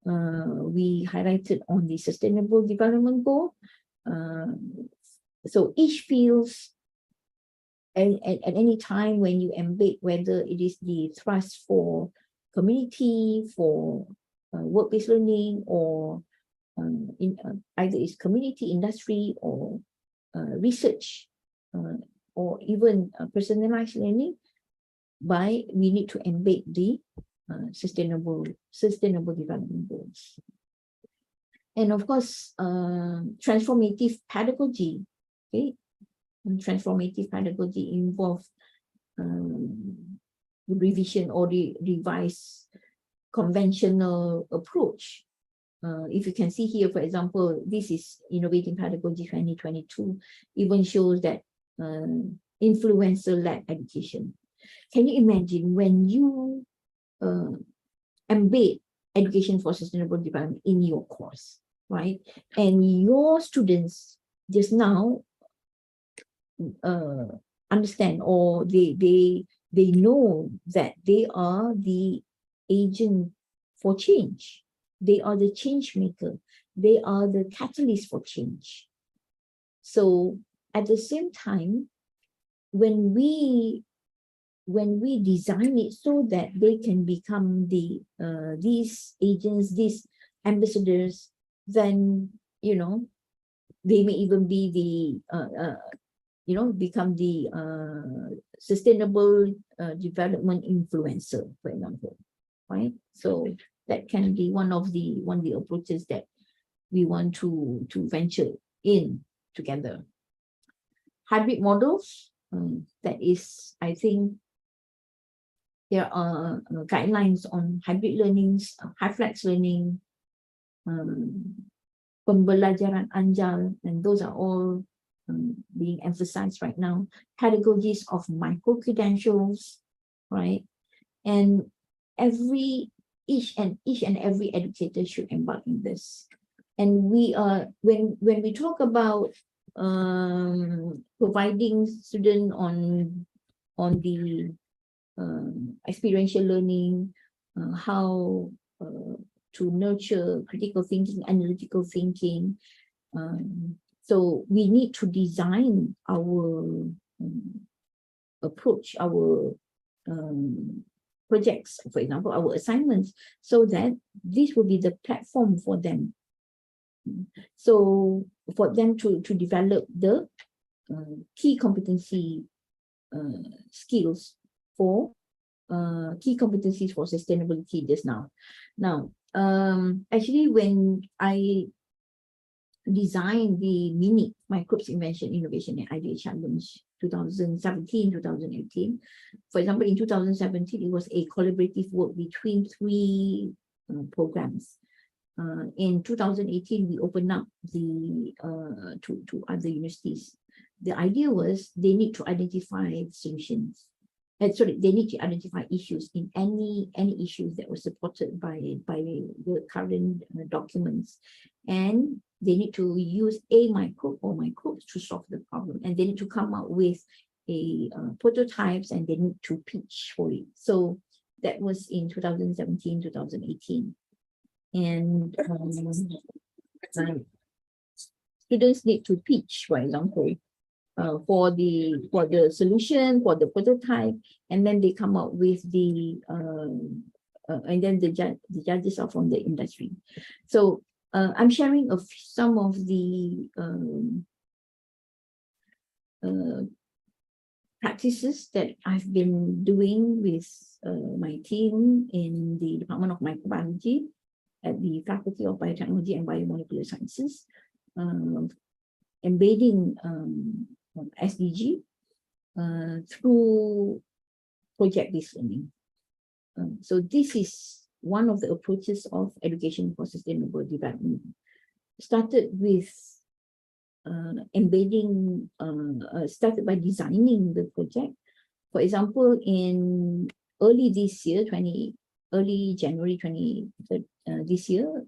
we highlighted on the sustainable development goal. So each feels at any time when you embed, whether it is the thrust for community, for work-based learning, or either it's community, industry, or research, or even personalized learning, we need to embed the sustainable development goals. And of course, transformative pedagogy. Okay, transformative pedagogy involves revision or revise conventional approach. If you can see here, for example, this is Innovating Pedagogy 2022, even shows that influencer-led education. Can you imagine when you embed education for sustainable development in your course, right? And your students just now understand, or they know that they are the agent for change. They are the change maker. They are the catalyst for change. So at the same time, when we design it so that they can become these agents, these ambassadors, then they may even be the become the sustainable development influencer, for example, right? So that can be one of the approaches that we want to venture in together. Hybrid models, that is, I think there are guidelines on hybrid learnings, high flex learning, pembelajaran anjal, and those are all being emphasized right now. Pedagogies of micro-credentials, right? And each and every educator should embark in this. And we are, when we talk about providing students on the experiential learning, how to nurture critical thinking, analytical thinking. So we need to design our approach, our projects, for example, our assignments, so that this will be the platform for them. So for them to develop the key competency skills for key competencies for sustainability just now. Now, actually, when I designed the mini microbes invention, innovation, and idea challenge 2017-2018, for example, in 2017, it was a collaborative work between 3 programs. In 2018, we opened up the to other universities. the idea was they need to identify solutions. Sorry, they need to identify issues in any issues that were supported by the current documents, and they need to use a microbe or microbes to solve the problem, and they need to come up with a prototypes, and they need to pitch for it. So that was in 2017, 2018, and students need to pitch, for example, for the solution, for the prototype, and then they come up with the and then the judges are from the industry. So I'm sharing some of the practices that I've been doing with my team in the Department of Microbiology at the Faculty of Biotechnology and Biomolecular Sciences, embedding SDG through project-based learning. So this is one of the approaches of education for sustainable development. Started with embedding, started by designing the project. For example, in early this year, early January this year,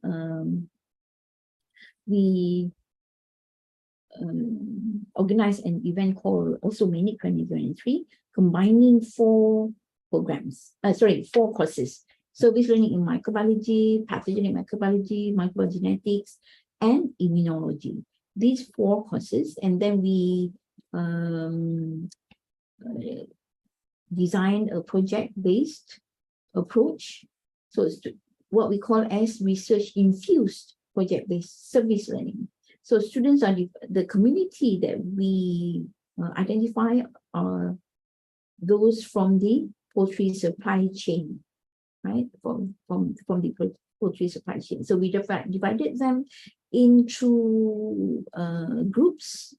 we organized an event called Also Minute 2023, combining four courses: service learning in microbiology, pathogenic microbiology, microgenetics, and immunology. These four courses, and then we designed a project-based approach. So it's what we call as research-infused project-based service learning. So students are the community that we identify are those from the poultry supply chain, right? From the poultry supply chain. So we divided them into groups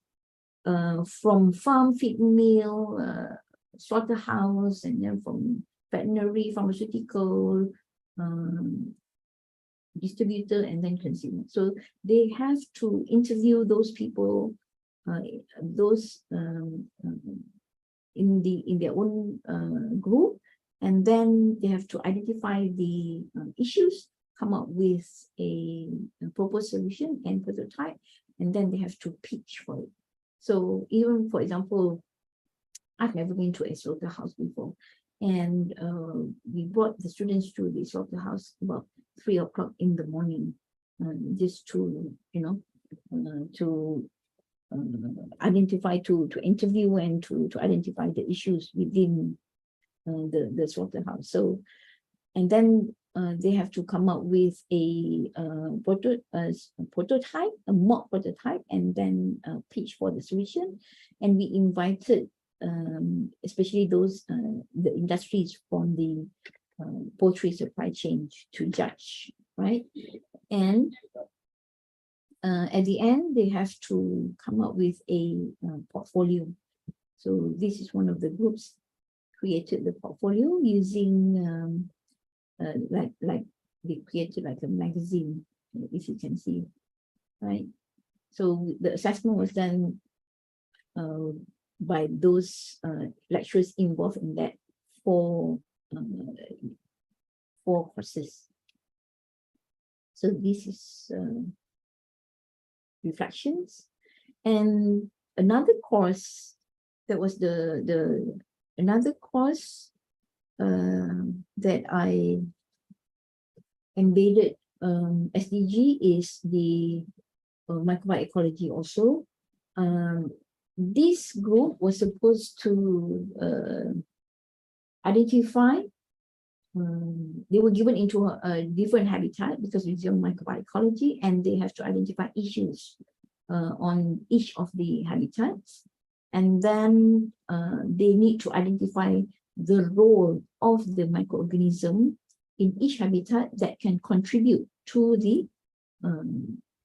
from farm, feed mill, slaughterhouse, and then from veterinary, pharmaceutical, distributor, and then consumer. So they have to interview those people, in their own group, and then they have to identify the issues, come up with a proposed solution and prototype, and then they have to pitch for it. So even, for example, I've never been to a slaughterhouse before, and we brought the students to the slaughterhouse about 3 o'clock in the morning, just to, to identify, to interview, and to identify the issues within the slaughterhouse. So, and then they have to come up with a prototype, a mock prototype, and then pitch for the solution. And we invited especially those the industries from the poultry supply chain to judge, right? And at the end, they have to come up with a portfolio. So this is one of the groups created the portfolio using like they created like a magazine, if you can see, right? So the assessment was done by those lecturers involved in that four courses. So this is reflections. And another course that was another course that I embedded SDG is the microbiology also. This group was supposed to identify, they were given into a different habitat because it's on microbiology, and they have to identify issues on each of the habitats. And then they need to identify the role of the microorganism in each habitat that can contribute to the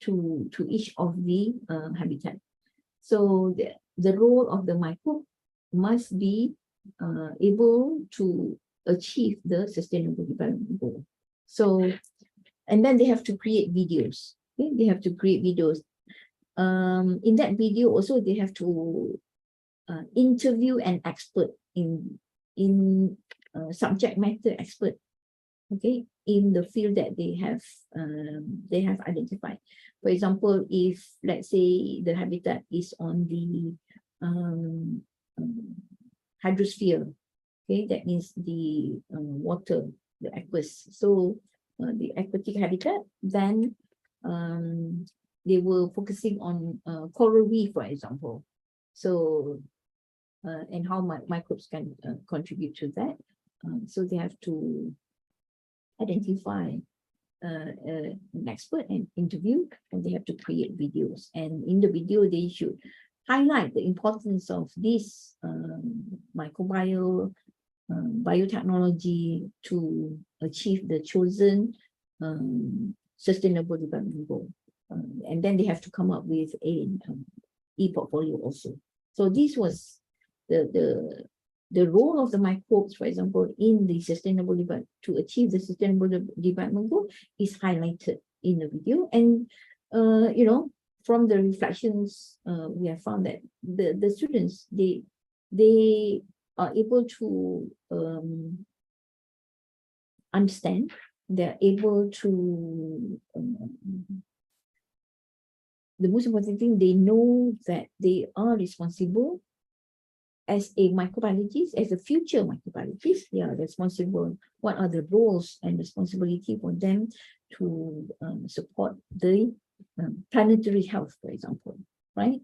to each of the habitat. So the role of the microbe must be able to achieve the sustainable development goal. So, and then they have to create videos. Okay? They have to create videos. In that video also they have to interview an expert in subject matter expert, okay, in the field that they have identified. For example, if let's say the habitat is on the hydrosphere, okay, that means the water, the aqueous, so the aquatic habitat, then they were focusing on coral reef, for example. So and how microbes can contribute to that. So they have to identify an expert and interview, and they have to create videos. And in the video, they should highlight the importance of this microbial biotechnology to achieve the chosen sustainable development goal. And then they have to come up with a e-portfolio also. So this was the role of the microbes, for example, in the sustainable development, to achieve the sustainable development goal, is highlighted in the video. And you know, from the reflections, we have found that the students, they are able to understand. They're able to the most important thing, they know that they are responsible as a microbiologist, as a future microbiologist. They are responsible. What are the roles and responsibility for them to support the planetary health, for example, right?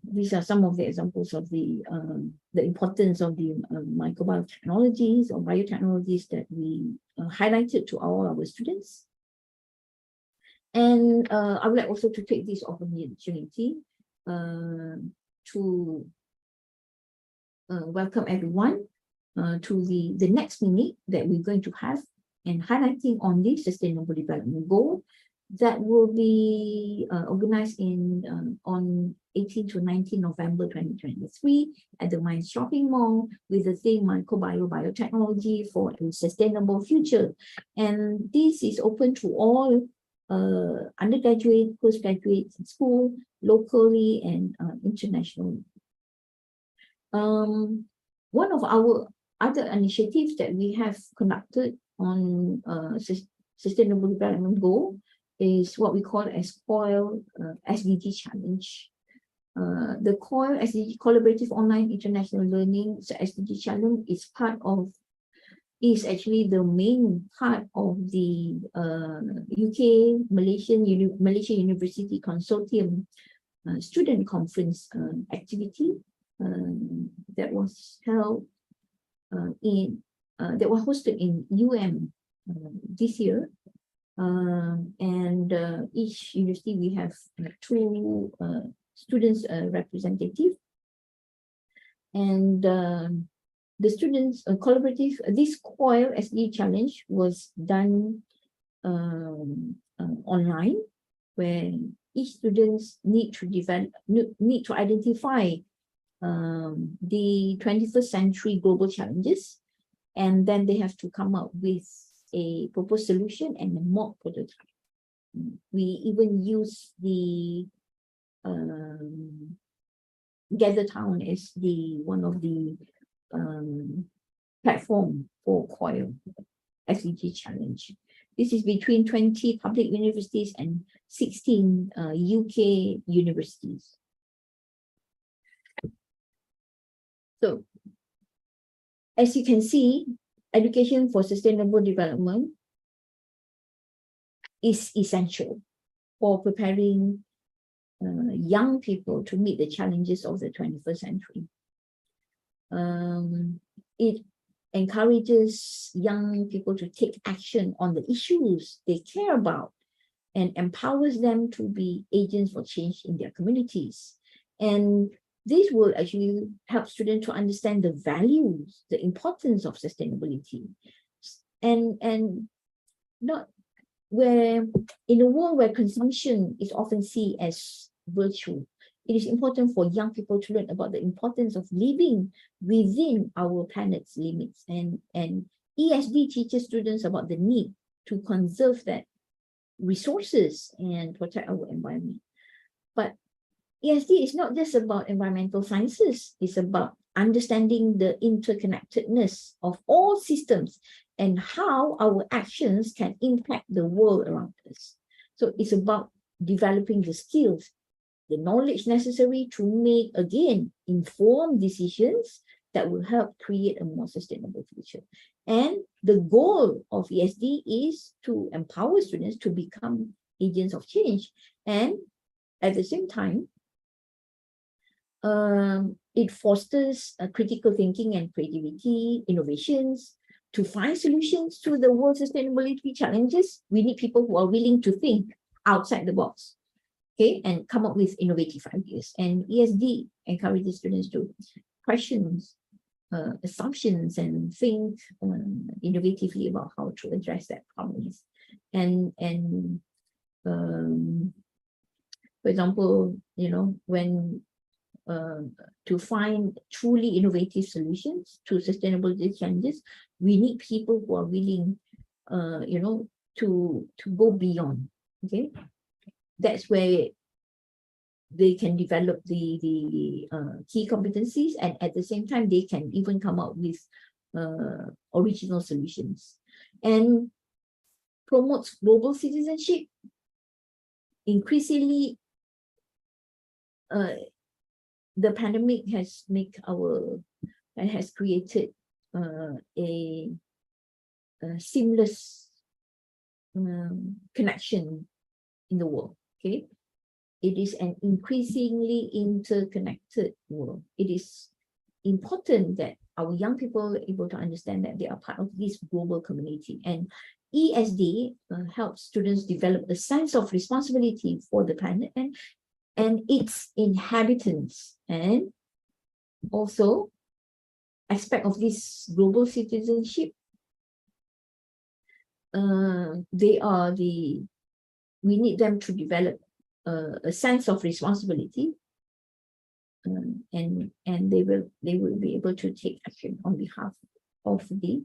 These are some of the examples of the importance of the microbiotechnologies or biotechnologies that we highlighted to all our students. And I would like also to take this opportunity to welcome everyone to the next minute that we're going to have, and highlighting on the Sustainable Development Goal that will be organized on 18 to 19 November 2023 at the Mines Shopping Mall, with the theme Biotechnology for a Sustainable Future. And this is open to all undergraduate, postgraduate in school, locally and internationally. One of our other initiatives that we have conducted on Sustainable Development Goal is what we call as COIL SDG Challenge. The COIL SDG Collaborative Online International Learning SDG Challenge is actually the main part of the UK Malaysia University Consortium student conference activity that was held that was hosted in this year. And each university we have two students representative, and the students collaborative. This COIL SDG challenge was done online, where each students need to identify the 21st century global challenges, and then they have to come up with a proposed solution and a mock prototype. We even use the Gather Town as one of the platform for COIL SDG challenge. This is between 20 public universities and 16 UK universities. So, as you can see, education for sustainable development is essential for preparing young people to meet the challenges of the 21st century. It encourages young people to take action on the issues they care about and empowers them to be agents for change in their communities. And this will actually help students to understand the values, the importance of sustainability, and not where in a world where consumption is often seen as virtue. It is important for young people to learn about the importance of living within our planet's limits. And ESD teaches students about the need to conserve that resources and protect our environment. But ESD is not just about environmental sciences, it's about understanding the interconnectedness of all systems and how our actions can impact the world around us. So it's about developing the skills, the knowledge necessary to make, again, informed decisions that will help create a more sustainable future. And the goal of ESD is to empower students to become agents of change. And at the same time, it fosters critical thinking and creativity, innovations, to find solutions to the world's sustainability challenges. We need people who are willing to think outside the box, okay, and come up with innovative ideas. And ESD encourages students to question assumptions and think innovatively about how to address that problems. And for example, you know, when to find truly innovative solutions to sustainability challenges, we need people who are willing, you know, to go beyond. Okay, that's where they can develop the key competencies, and at the same time they can even come up with original solutions, and promotes global citizenship. Increasingly, the pandemic has created a seamless connection in the world. Okay, it is an increasingly interconnected world. It is important that our young people are able to understand that they are part of this global community, and ESD helps students develop a sense of responsibility for the planet and its inhabitants, and also aspect of this global citizenship. We need them to develop a sense of responsibility, and they will be able to take action on behalf of the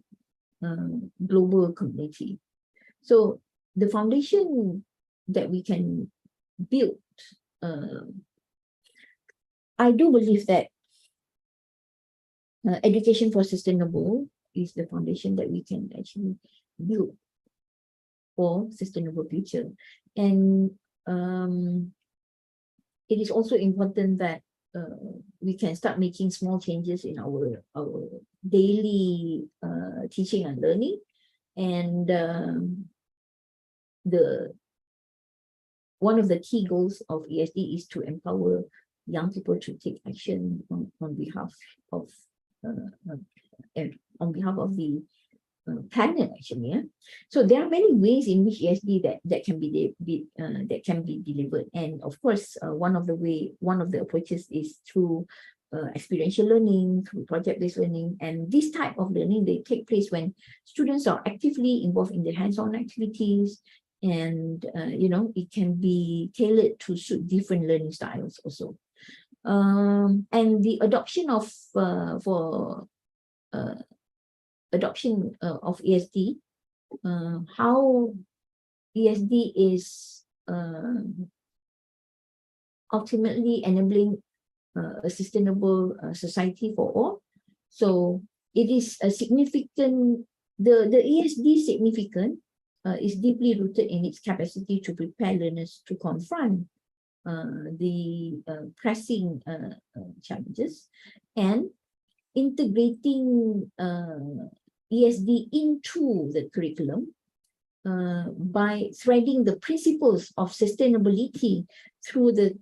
global community. So the foundation that we can build, I do believe that education for sustainable is the foundation that we can actually build for sustainable future. And it is also important that we can start making small changes in our daily teaching and learning. And one of the key goals of ESD is to empower young people to take action on behalf of the planet, actually. Yeah? So there are many ways in which ESD that can be delivered, and of course, one of the approaches is through experiential learning, through project-based learning. And this type of learning, they take place when students are actively involved in the hands-on activities, and you know, it can be tailored to suit different learning styles also. And the adoption of ESD, how ESD is ultimately enabling a sustainable society for all. So it is a significant, the ESD significant is deeply rooted in its capacity to prepare learners to confront the pressing challenges, and integrating ESD into the curriculum by threading the principles of sustainability through the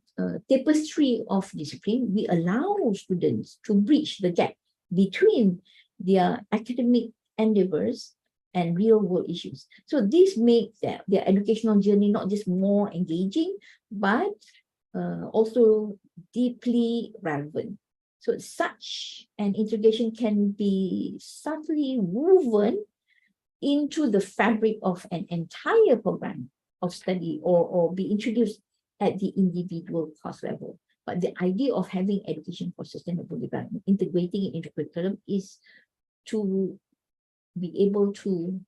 tapestry of discipline. We allow students to bridge the gap between their academic endeavors and real world issues. So this makes their educational journey not just more engaging, but also deeply relevant. So such an integration can be subtly woven into the fabric of an entire program of study, or be introduced at the individual course level. But the idea of having education for sustainable development, integrating it into curriculum, is to be able to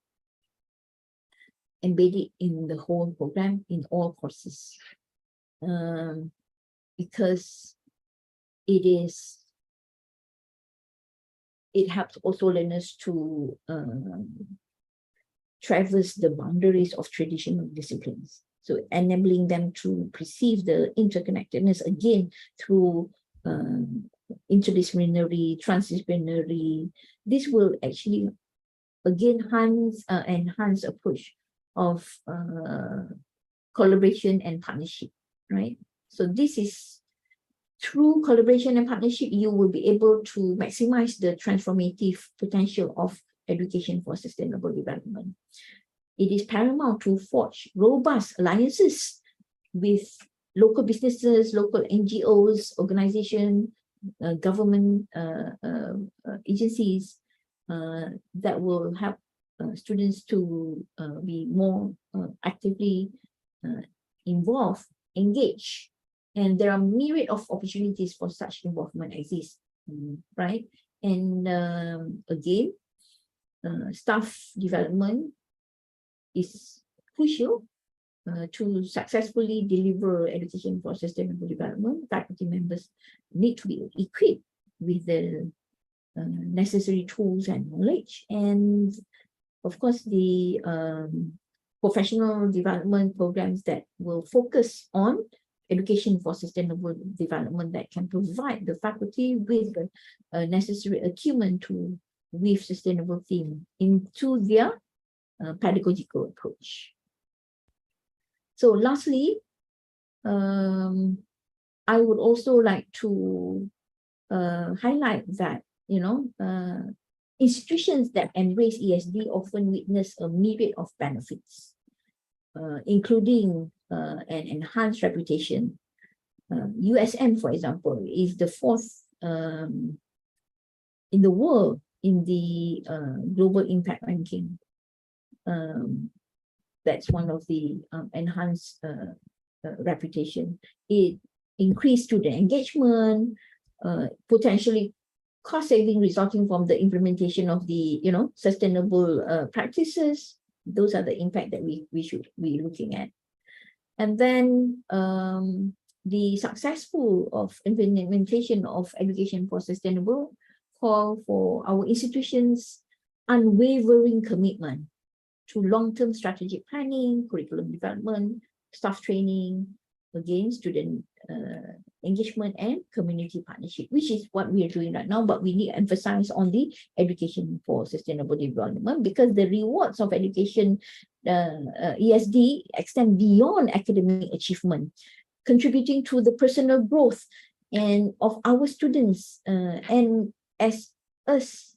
embedded in the whole program in all courses, because it helps also learners to traverse the boundaries of traditional disciplines. So enabling them to perceive the interconnectedness again through interdisciplinary, transdisciplinary. This will actually again enhance approach of collaboration and partnership, right? So this is through collaboration and partnership, you will be able to maximize the transformative potential of education for sustainable development. It is paramount to forge robust alliances with local businesses, local NGOs, organizations, government agencies that will help students to be more actively involved, engaged. And there are myriad of opportunities for such involvement exist, right? And again, staff development is crucial to successfully deliver education for sustainable development. Faculty members need to be equipped with the necessary tools and knowledge. And of course, the professional development programs that will focus on education for sustainable development that can provide the faculty with the necessary acumen to weave sustainable theme into their pedagogical approach. So lastly, I would also like to highlight that, institutions that embrace ESD often witness a myriad of benefits, including an enhanced reputation. USM, for example, is the fourth in the world in the global impact ranking. That's one of the enhanced reputation. It increased student engagement, potentially cost saving resulting from the implementation of the sustainable practices. Those are the impact that we should be looking at. And then the successful of implementation of education for sustainable call for our institutions' unwavering commitment to long-term strategic planning, curriculum development, staff training, again, student engagement and community partnership, which is what we are doing right now, but we need to emphasize on the education for sustainable development because the rewards of education ESD extend beyond academic achievement, contributing to the personal growth and of our students and as us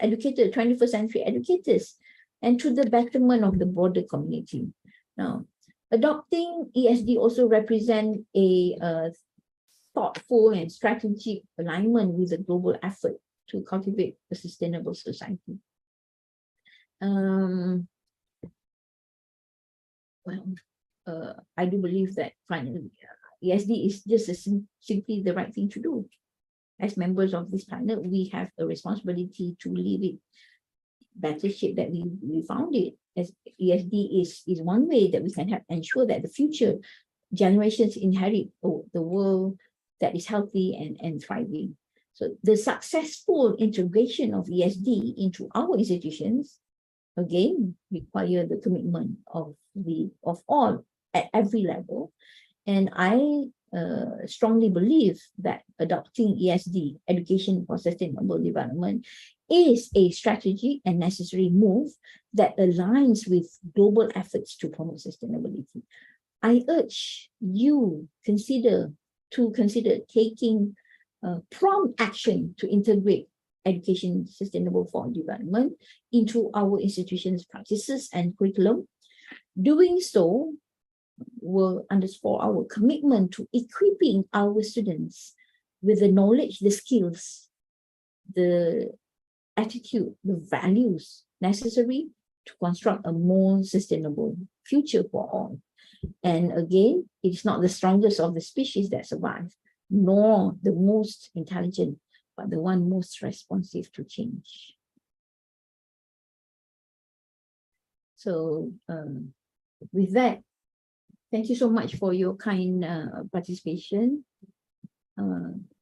educated 21st century educators, and to the betterment of the broader community. Now, adopting ESD also represents a thoughtful and strategic alignment with the global effort to cultivate a sustainable society. I do believe that finally ESD is just simply the right thing to do. As members of this panel, we have a responsibility to leave it better shape that we found it. As ESD is one way that we can help ensure that the future generations inherit the world that is healthy and thriving. So the successful integration of ESD into our institutions, again, require the commitment of all at every level. And I strongly believe that adopting ESD, education for sustainable development, is a strategy and necessary move that aligns with global efforts to promote sustainability. I urge you to consider taking prompt action to integrate education sustainable for development into our institutions' practices and curriculum. Doing so will underscore our commitment to equipping our students with the knowledge, the skills, the attitude, the values necessary to construct a more sustainable future for all. And again, it's not the strongest of the species that survive, nor the most intelligent, but the one most responsive to change. So with that, thank you so much for your kind participation.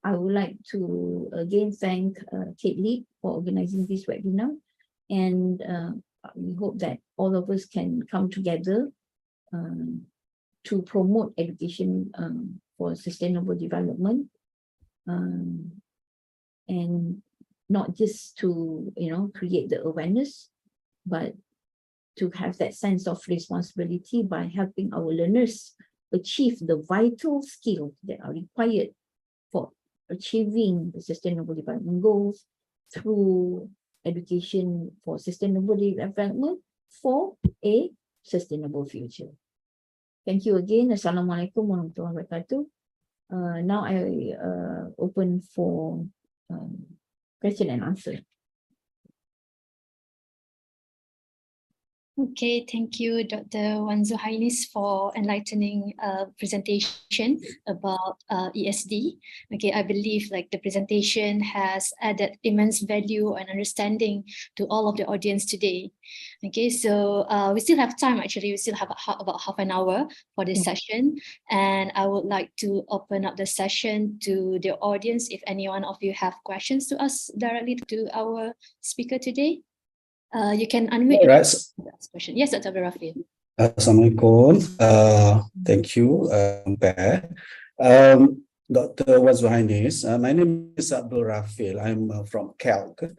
I would like to again thank CADe-Lead for organizing this webinar, and we hope that all of us can come together to promote education for sustainable development, and not just to create the awareness, but to have that sense of responsibility by helping our learners achieve the vital skills that are required for achieving the sustainable development goals through education for sustainable development for a sustainable future. Thank you again. Assalamualaikum warahmatullahi wabarakatuh. Now I open for question and answer.
Okay, thank you, Dr. Zuhainis, for enlightening presentation about ESD. Okay, I believe like the presentation has added immense value and understanding to all of the audience today. Okay, so we still have time, actually. We still have about half an hour for this session. And I would like to open up the session to the audience. If any one of you have questions to us directly to our speaker today. You can unmute your question. Yes, Dr. Rafi.
Assalamualaikum. Thank you, Bear. Dr. Zuhainis. My name is Abdullah. I'm from CALC.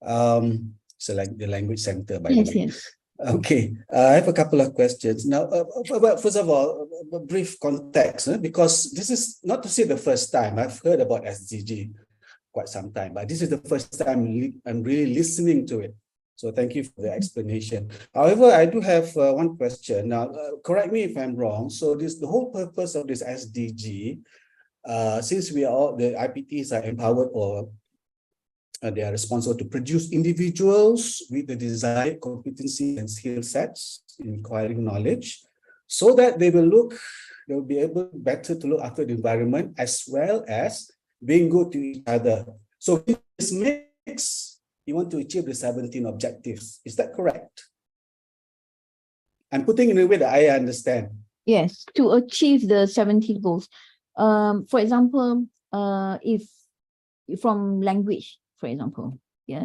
So like the language center, by the way.
Yes.
Okay, I have a couple of questions. Now, first of all, a brief context, because this is not to say the first time. I've heard about SDG quite some time, but this is the first time I'm really listening to it. So thank you for the explanation. However, I do have one question. Now, correct me if I'm wrong. So the whole purpose of this SDG, since we are all, the IPTs are empowered, or they are responsible to produce individuals with the desired competency and skill sets in acquiring knowledge, so that they will be able better to look after the environment as well as being good to each other. So this makes you want to achieve the 17 objectives. Is that correct? I'm putting in a way that I understand.
Yes, to achieve the 17 goals. For example, if from language, for example,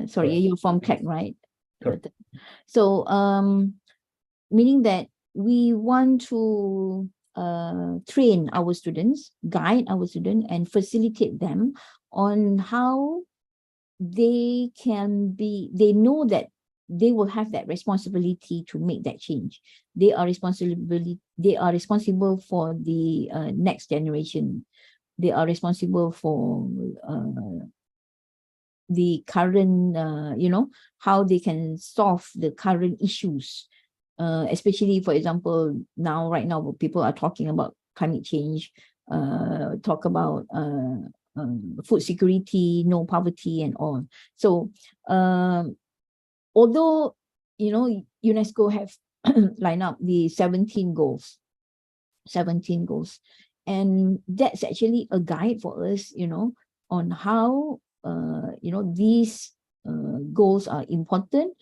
sorry, you're from CAC, right? Correct. So, meaning that we want to train our students, guide our students, and facilitate them on how they know that they will have that responsibility to make that change. They are responsible for the next generation. They are responsible for the current, how they can solve the current issues. Especially, for example, right now, people are talking about climate change, talk about food security, no poverty, and all. So, although UNESCO have lined up the 17 goals, and that's actually a guide for us, on how these goals are important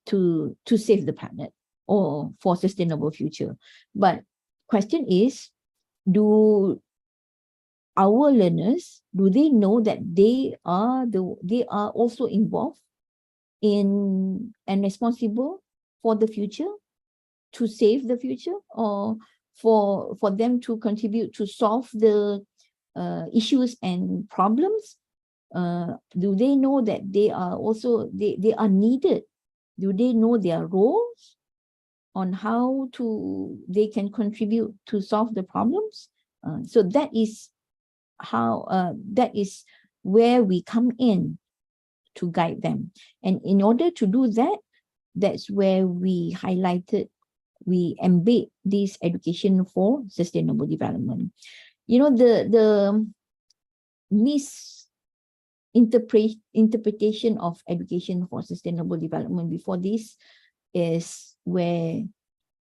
to save the planet or for sustainable future. But question is, do our learners, do they know that they are also involved in and responsible for the future, to save the future, or for them to contribute to solve the issues and problems? Do they know that they are also they are needed? Do they know their roles on how they can contribute to solve the problems? So that is where we come in to guide them. And in order to do that, that's where we embed this education for sustainable development. The misinterpretation of education for sustainable development before this is where,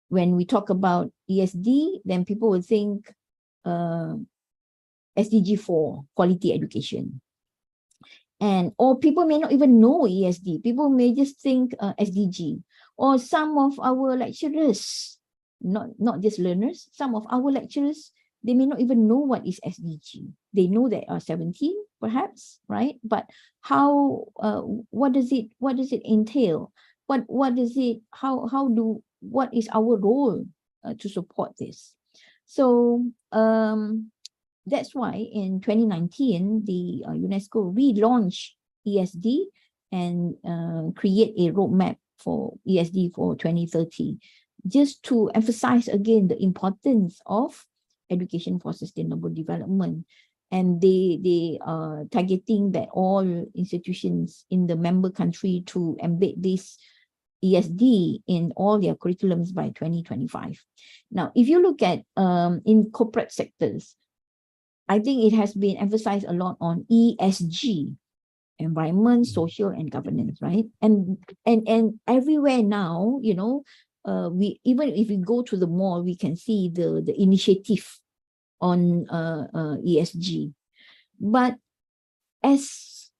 when we talk about ESD, then people would think SDG 4, quality education. Or people may not even know ESD. People may just think SDG. or some of our lecturers, not just learners, some of our lecturers, they may not even know what is SDG. They know there are 17 perhaps, right? But how, what does it entail? What is it, what is our role to support this? So that's why in 2019, the UNESCO relaunched ESD and create a roadmap for ESD for 2030, just to emphasize again the importance of education for sustainable development. And they are targeting that all institutions in the member country to embed this ESD in all their curriculums by 2025. Now, if you look at in corporate sectors, I think it has been emphasized a lot on ESG, environment, social, and governance, right? And everywhere now, you know, we, even if we go to the mall, we can see the initiative on ESG. But as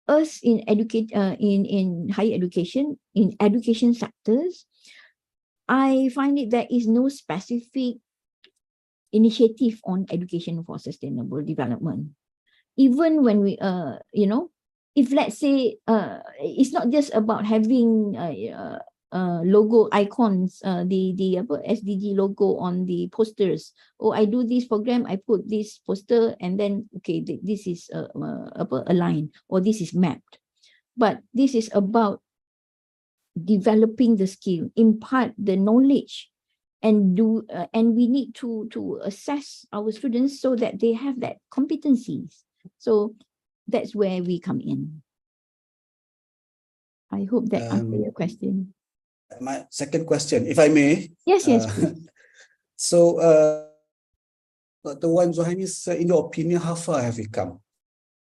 us in higher education, in education sectors, I find it there is no specific initiative on education for sustainable development. Even when we, you know, if let's say it's not just about having logo icons, the SDG logo on the posters. Oh, I do this program, I put this poster, and then okay, this is a line, or this is mapped. But this is about developing the skill, impart the knowledge, and and we need to assess our students so that they have that competencies. So that's where we come in. I hope that answers your question.
My second question, if I may.
Yes, yes.
So, Dr. Zuhainis, in your opinion, how far have we come?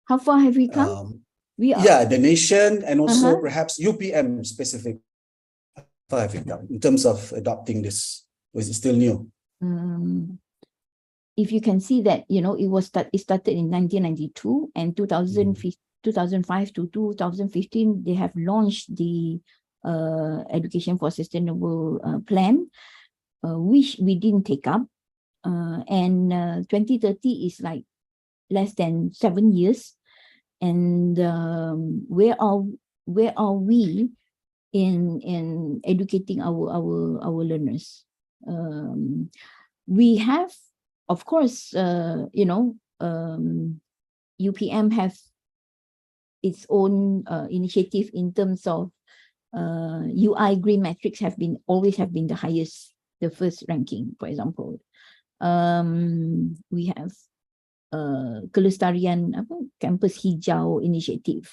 How far have we come? We are,
yeah, the nation and also perhaps UPM specific. How far have we come in terms of adopting this? Or is it still new?
If you can see that, you know, it started in 1992, and 2005 to 2015, they have launched the Education for Sustainable plan, which we didn't take up. And 2030 is like less than 7 years. And where are we in educating our learners? We have, of course, you know, UPM have its own initiative in terms of UI green metrics always have been the highest, the first ranking, for example. We have Kelestarian Campus Hijau initiative.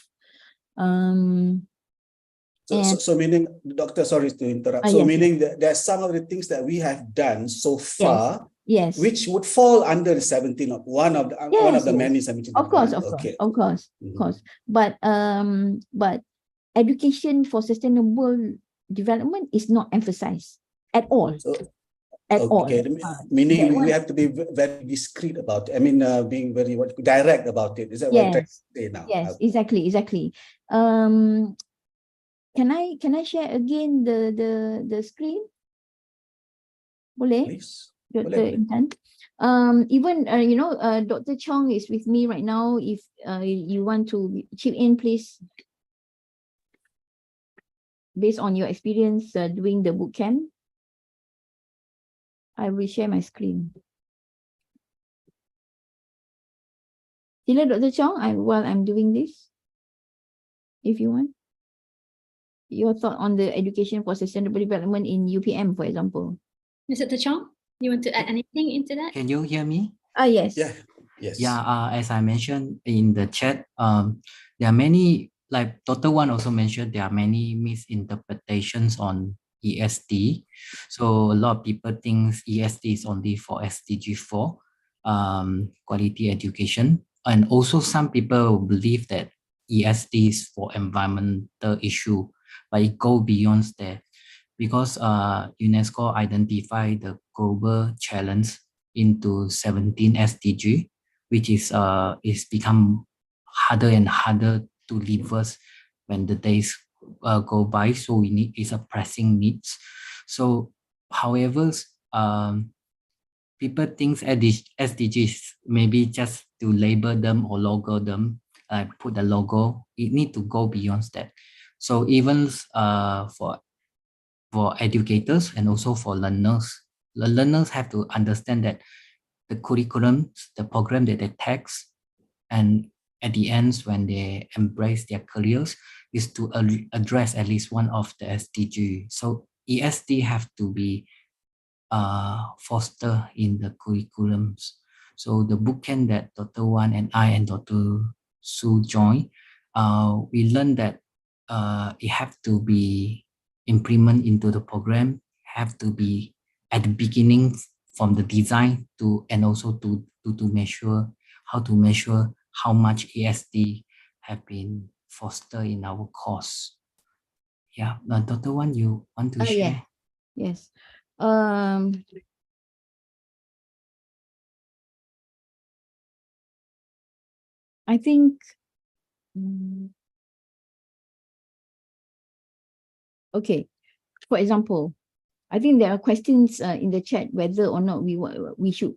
So meaning, Doctor, sorry to interrupt. So meaning that there are some of the things that we have done so far,
yes,
which would fall under the 17 of one of the many 17.
Of course. But education for sustainable development is not emphasized at all.
Meaning we have to be very discreet about it. I mean, being very direct about it. Is that what you're trying to say now?
Yes, exactly. Can I share again the screen? Boleh?
Please.
Dr. Intan. Even you know, Dr. Chong is with me right now. If you want to chip in, please. Based on your experience doing the bootcamp, I will share my screen. Sila Dr. Chong, while I'm doing this, if you want. Your thought on the education for sustainable development in UPM, for example.
Mr. Chong, you want to add anything into that?
Can you hear me?
Yes.
Yeah. Yes.
Yeah. As I mentioned in the chat, there are many, like Dr. Wan also mentioned, there are many misinterpretations on ESD. So a lot of people think ESD is only for SDG 4, quality education. And also some people believe that ESD is for environmental issue, but it goes beyond that, because UNESCO identified the global challenge into 17 SDG, which is become harder and harder to reverse when the days go by, so we need is a pressing needs. So, however, people think SDGs maybe just to label them or logo them, put the logo. It need to go beyond that. So even for educators and also for learners, the learners have to understand that the curriculum, the program that they take, and at the end when they embrace their careers, is to address at least one of the SDG. So ESD have to be foster in the curriculums. So the bootcamp that Dr. Wan and I and Dr. Su joined, we learned that it have to be implemented into the program, have to be at the beginning from the design to, and also to measure, how to measure how much ESD have been fostered in our course. Yeah, Dr. Wan, you want to share?
Yeah. Yes. I think, okay, for example, I think there are questions in the chat whether or not we should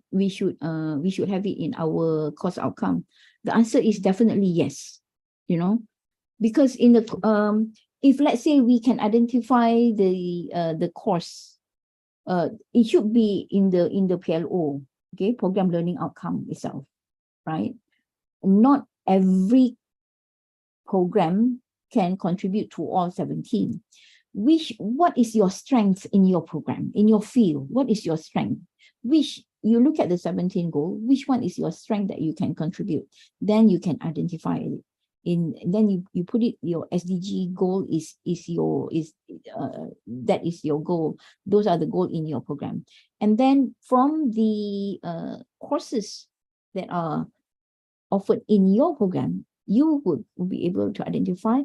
have it in our course outcome. The answer is definitely yes. You know, because in the if let's say we can identify the course, it should be in the PLO, okay, program learning outcome itself, right? Not every program can contribute to all 17. What is your strength in your program, in your field? What is your strength? Which you look at the 17 goal, which one is your strength that you can contribute? Then you can identify it. Then you put it, your SDG goal that is your goal. Those are the goal in your program. And then from the courses that are offered in your program, you would be able to identify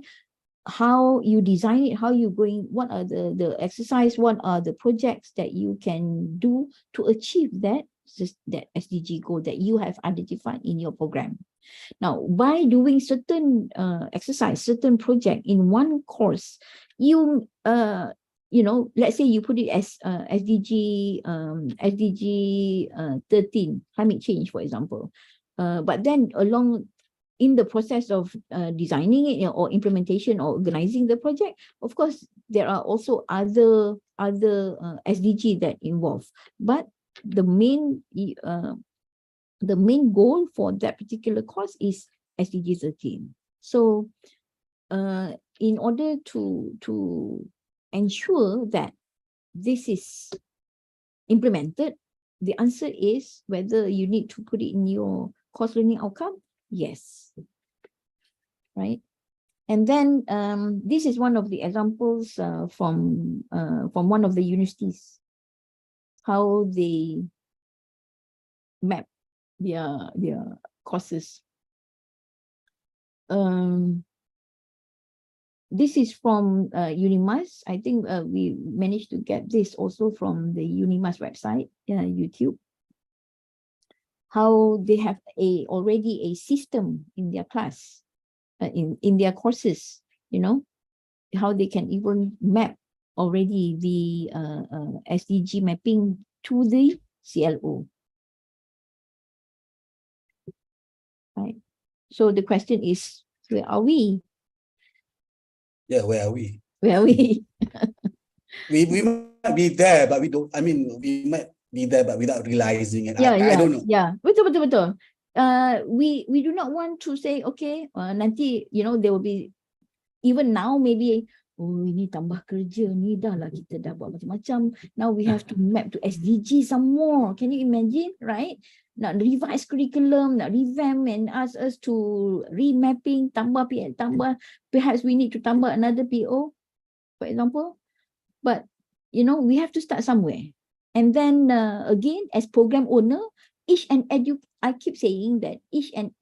how you design it, how you going, what are the exercise, what are the projects that you can do to achieve that SDG goal that you have identified in your program. Now, by doing certain exercise, certain project in one course, you know, let's say you put it as SDG 13, climate change, for example. But then along in the process of designing it or implementation or organizing the project, of course, there are also other SDG that involve. But the main goal for that particular course is SDG 13. So in order to ensure that this is implemented, the answer is whether you need to put it in your course learning outcome. Yes. Right. And then this is one of the examples from one of the universities, how they map their courses. This is from Unimas. I think we managed to get this also from the Unimas website, YouTube. How they have already a system in their class, in their courses, you know, how they can even map already the SDG mapping to the CLO. Right. So the question is, where are we?
Yeah, where are we?
Where are we?
We might be there, but we don't. I mean, we might be there, but without realizing it.
Yeah,
I don't know.
Yeah, betul. We do not want to say, okay, nanti, you know, there will be, even now maybe, oh, ini tambah kerja ni, dah lah kita dah buat macam-macam. Now we have to map to SDG some more. Can you imagine, right? Nak revise curriculum, nak revamp and ask us to remapping, tambah PL, tambah, perhaps we need to tambah another PO, for example. But, you know, we have to start somewhere. And then again, as program owner, I keep saying that each and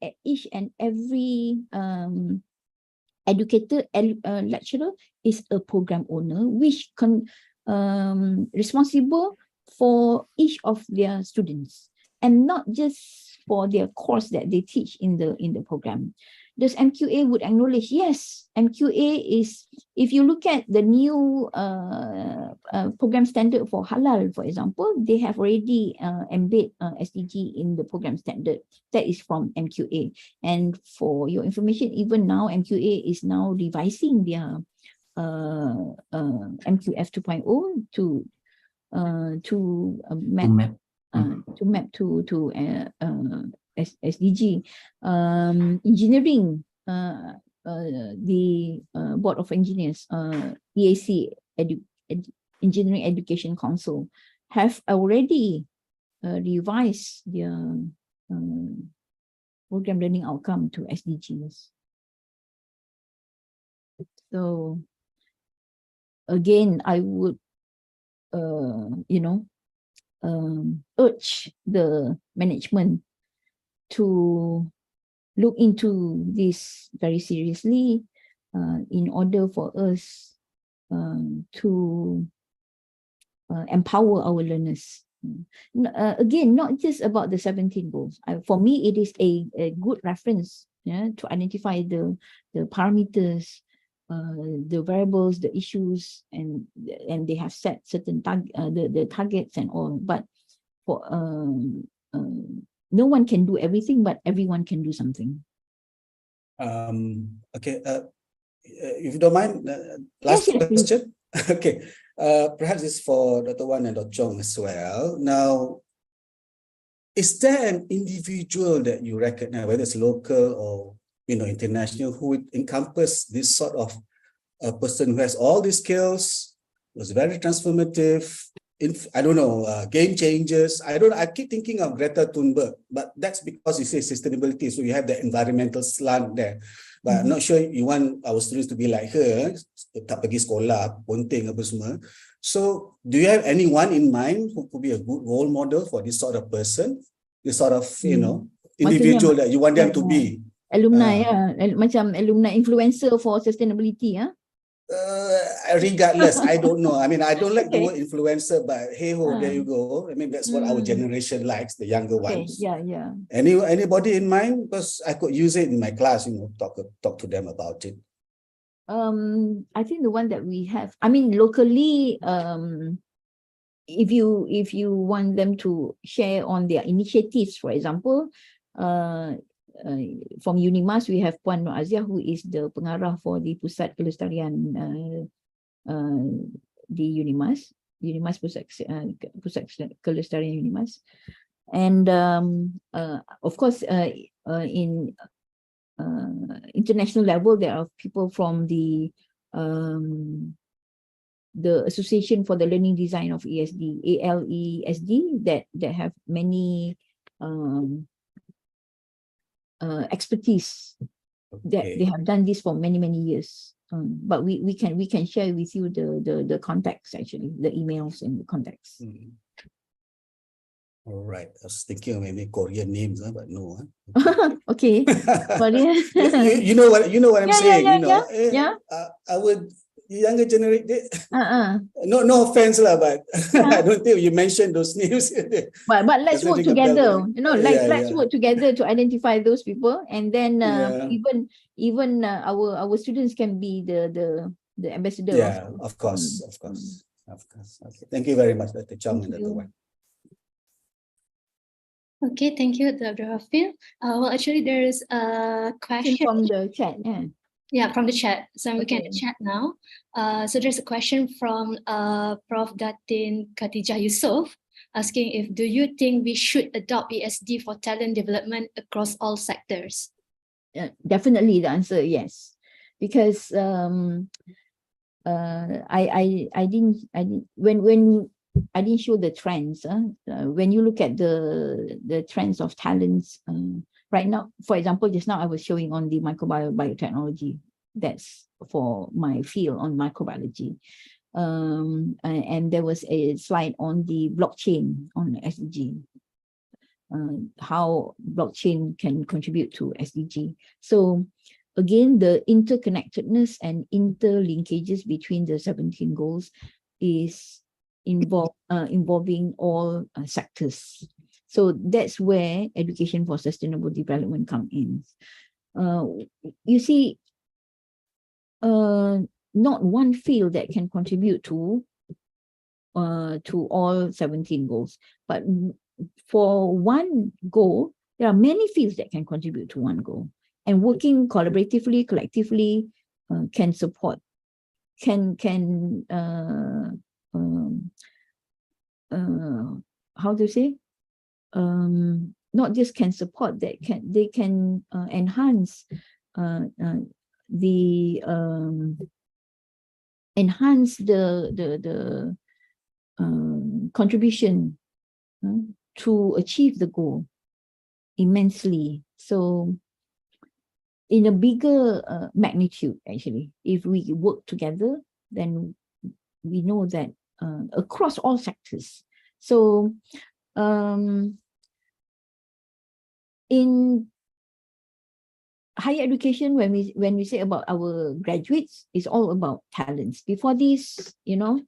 every educator, lecturer is a program owner, which responsible for each of their students, and not just for their course that they teach in the program. does MQA would acknowledge? Yes, MQA is, if you look at the new program standard for halal, for example, they have already embed SDG in the program standard. That is from MQA. And for your information, even now, MQA is now revising their MQF 2.0 to map to SDG. Engineering, the Board of Engineers, EAC, Engineering Education Council, have already revised their program learning outcome to SDGs. So again, I would urge the management to look into this very seriously in order for us to empower our learners. Again, not just about the 17 goals. For me, it is a good reference, to identify the parameters, the variables, the issues, and they have set certain the targets and all. But for no one can do everything, but everyone can do something.
Okay. If you don't mind, last question. Okay. Perhaps it's for Dr. Wan and Dr. Chong as well. Now, is there an individual that you recognize, whether it's local or international, who would encompass this sort of a person who has all these skills, was very transformative, I don't know, game changers? I keep thinking of Greta Thunberg, but that's because you say sustainability, so you have the environmental slant there. But I'm not sure you want our students to be like her, tak pergi sekolah, ponting apa semua. So do you have anyone in mind who could be a good role model for this sort of person, this sort of, individual that you want them to be?
Alumni, macam alumni influencer for sustainability,
regardless, I don't know. I mean, I don't like the word influencer, but hey ho, there you go. I mean, that's what our generation likes, the younger ones.
Yeah.
Anybody in mind? Because I could use it in my class, talk to them about it.
I think the one that we have, I mean, locally, if you want them to share on their initiatives, for example, from UNIMAS, we have Puan Nur Aziah, who is the pengarah for the Pusat Kelestarian di UNIMAS Pusat Kelestarian UNIMAS. And of course, in international level, there are people from the Association for the Learning Design of ESD, ALESD, that have many expertise, that they have done this for many years. But we can share with you the contacts, actually, the emails and the contacts.
All right, I was thinking of maybe Korean names, but no.
Okay, Korean.
you know what I'm saying.
Yeah.
I would younger generation. No offense lah, but I don't think you mentioned those names.
But let's work together. Let's work together to identify those people, and then even our students can be the ambassador.
Yeah, of course. Okay, thank you very much, Dr. Chong and Dr. Wan.
Okay, thank you, Dr. Hafil. Well, actually, there is a question
from the chat.
Yeah, from the chat. So I'm looking at the chat now. So there's a question from Prof. Datin Khatijah Yusof, asking do you think we should adopt ESD for talent development across all sectors?
Definitely, the answer is yes, because I didn't show the trends. When you look at the trends of talents right now, for example, just now I was showing on the biotechnology. That's for my field on microbiology. And there was a slide on the blockchain on SDG, how blockchain can contribute to SDG. So again, the interconnectedness and interlinkages between the 17 goals is involving all sectors. So that's where education for sustainable development comes in. you see, not one field that can contribute to all 17 goals, but for one goal, there are many fields that can contribute to one goal, and working collaboratively, collectively, can support, how to say, not just can support, they can enhance the contribution to achieve the goal immensely. So in a bigger magnitude, actually, if we work together, then we know that across all sectors. So in higher education, when we say about our graduates, it's all about talents. Before this, you know,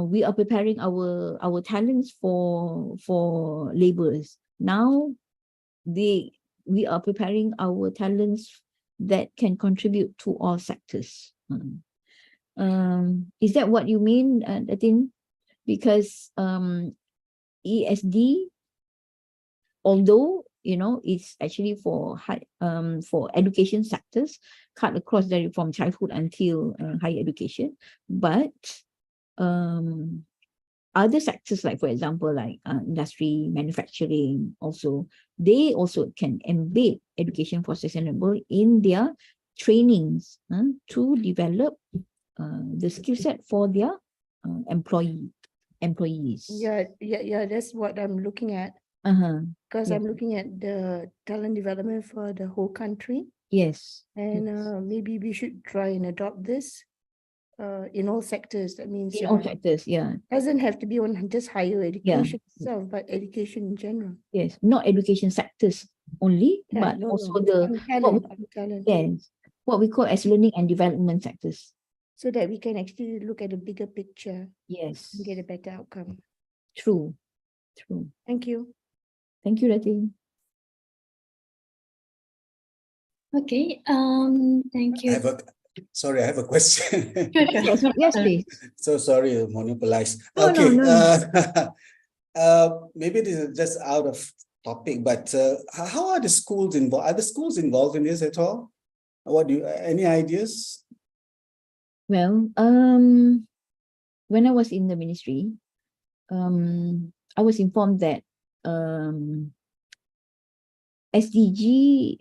we are preparing our talents for laborers. Now we are preparing our talents that can contribute to all sectors. Is that what you mean, Datin? Because ESD, although, you know, it's actually for education sectors, cut across from childhood until higher education, but other sectors, like for example, like industry, manufacturing, also they also can embed education for sustainable in their trainings to develop the skill set for their employees.
Yeah, that's what I'm looking at. Because I'm looking at the talent development for the whole country.
Yes.
And maybe we should try and adopt this in all sectors. That means
in all sectors, yeah.
Doesn't have to be on just higher education itself, but education in general.
Yes, not education sectors only, but also the
talent.
Yes, what we call as learning and development sectors.
So that we can actually look at the bigger picture.
Yes.
And get a better outcome.
True.
Thank you.
Thank you, Datin.
Okay, thank you.
Sorry, I have a question.
Sure.
Yes, please.
So sorry to monopolize.
No,
Okay.
no.
Maybe this is just out of topic, but how are the schools involved? Are the schools involved in this at all? Any ideas?
Well, when I was in the ministry, I was informed that SDG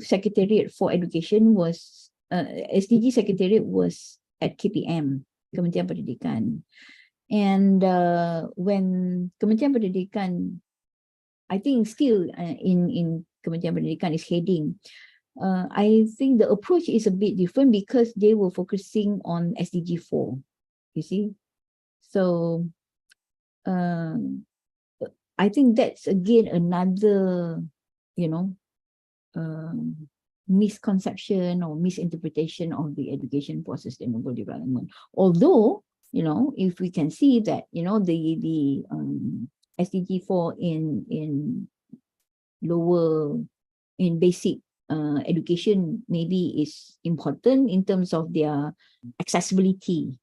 Secretariat for Education was SDG Secretariat was at KPM, Kementerian Pendidikan, and when Kementerian Pendidikan, I think still in Kementerian Pendidikan is heading. I think the approach is a bit different because they were focusing on SDG 4. You see, so I think that's again another, misconception or misinterpretation of the education for sustainable development. Although, if we can see that, the SDG 4 in basic education maybe is important in terms of their accessibility,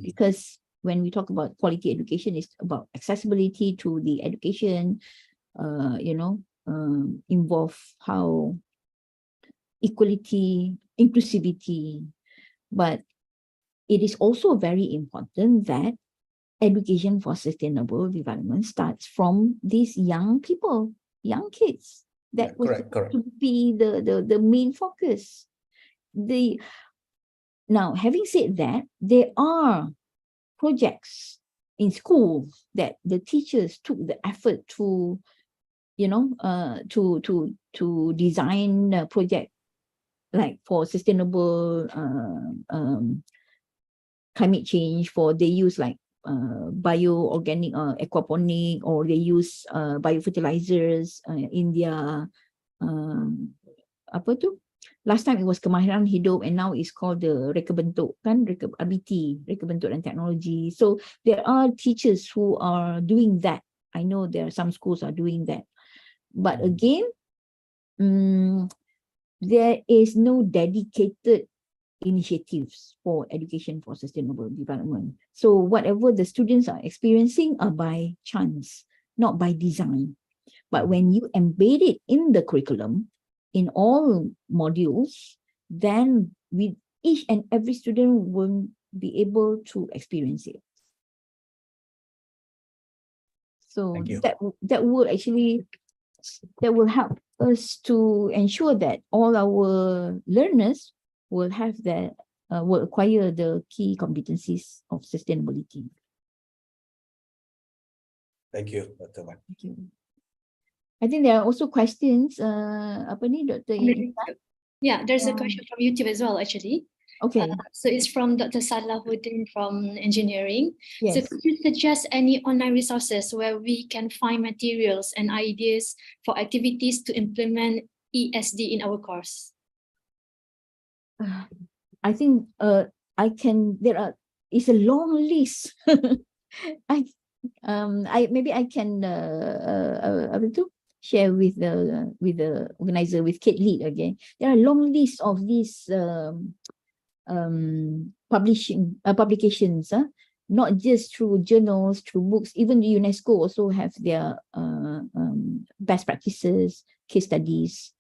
because when we talk about quality education, it's about accessibility to the education, involve how equality, inclusivity, but it is also very important that education for sustainable development starts from these young people, young kids. That was to be the main focus. Now, having said that, there are projects in schools that the teachers took the effort to, to design a project like for sustainable climate change. They use like bioorganic aquaponic, or they use biofertilizers in their last time it was kemahiran hidup, and now it's called the reka bentuk RBT, reka bentuk dan teknologi. So there are teachers who are doing that. I know there are some schools are doing that, but again, there is no dedicated initiatives for education for sustainable development. So whatever the students are experiencing are by chance, not by design. But when you embed it in the curriculum, in all modules, then with each and every student will be able to experience it. So
Thank you.
that will help us to ensure that all our learners will have that will acquire the key competencies of sustainability.
Thank you, Dr. Wan.
Thank you. I think there are also questions. Apa ni, Dr. Intan?
Yeah, there's a question from YouTube as well, actually.
Okay.
So it's from Dr. Salahuddin from engineering. So
Yes.
could you suggest any online resources where we can find materials and ideas for activities to implement ESD in our course?
I think it's a long list. Maybe I can share with the organizer, with CADe-Lead again. There are long lists of these publications, not just through journals, through books. Even the UNESCO also have their best practices, case studies,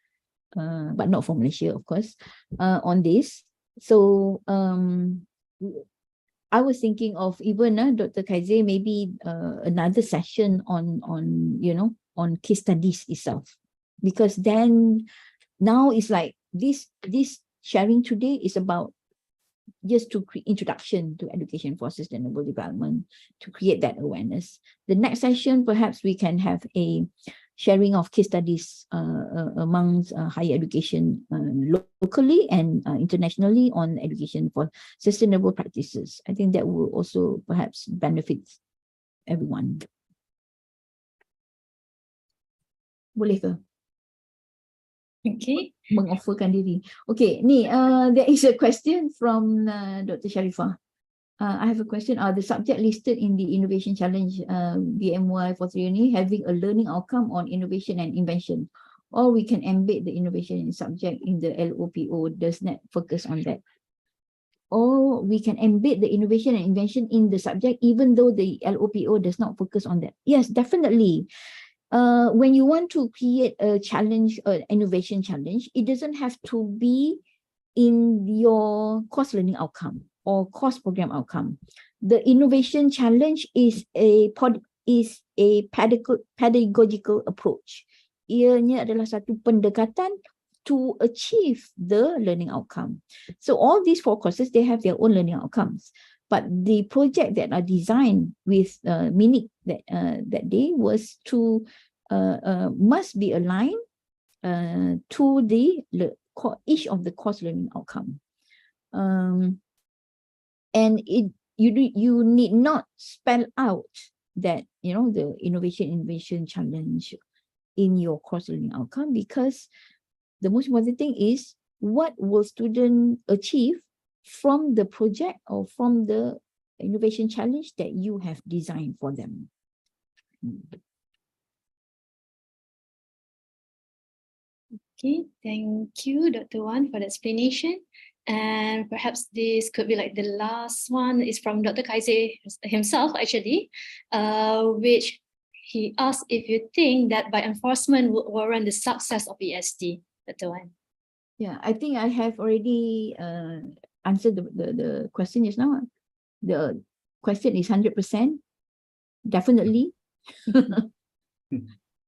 but not for Malaysia, of course, on this. So I was thinking of even Dr. Kaize, maybe another session on case studies itself, because then now it's like this sharing today is about just to create introduction to education for sustainable development, to create that awareness. The next session, perhaps we can have a sharing of case studies amongst higher education locally and internationally on education for sustainable practices. I think that will also perhaps benefit everyone. Boleh ke?
Okay.
Mengofferkan diri. Okay, ni there is a question from Dr. Sharifah. I have a question. Are the subject listed in the Innovation Challenge BMY for 3 uni having a learning outcome on innovation and invention? Or we can embed the innovation subject in the LOPO, does not focus on that? Or we can embed the innovation and invention in the subject even though the LOPO does not focus on that? Yes, definitely. When you want to create a challenge, an innovation challenge, it doesn't have to be in your course learning outcome or course program outcome. The innovation challenge is a pedagogical approach. Ianya adalah satu pendekatan to achieve the learning outcome. So all these 4 courses, they have their own learning outcomes. But the project that are designed with Minik that day was to must be aligned to the each of the course learning outcome. And you need not spell out that the innovation challenge in your course learning outcome, because the most important thing is what will students achieve from the project or from the innovation challenge that you have designed for them.
Okay, thank you, Dr. Wan, for the explanation. And perhaps this could be like the last one is from Dr. Kaize himself, actually, which he asked if you think that by enforcement will warrant the success of ESD, Dr. Wan.
Yeah, I think I have already answered the question just now. The question is 100%. Definitely.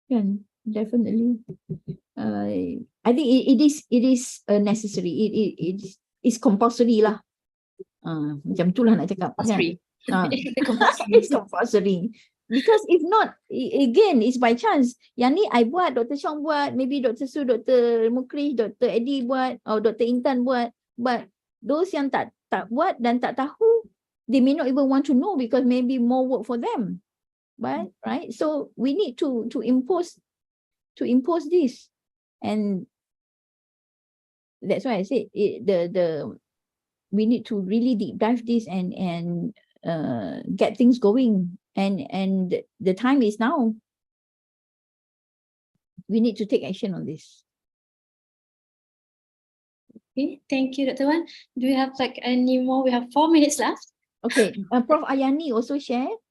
Yeah, definitely. I think it is necessary. It is compulsory lah. Macam tu lah nak cakap.
Compulsory.
It's compulsory. Because if not, again, it's by chance. Yang ni I buat, Dr. Chong buat, maybe Dr. Su, Dr. Mukrish, Dr. Eddie buat, atau Dr. Intan buat. But those yang tak buat dan tak tahu, they may not even want to know because maybe more work for them. But right, so we need to impose this, and that's why I said we need to really deep dive this and get things going, and the time is now. We need to take action on this.
Okay, thank you, Dr. Wan. Do we have like any more? We have 4 minutes left.
Okay, Prof. Ayani also shared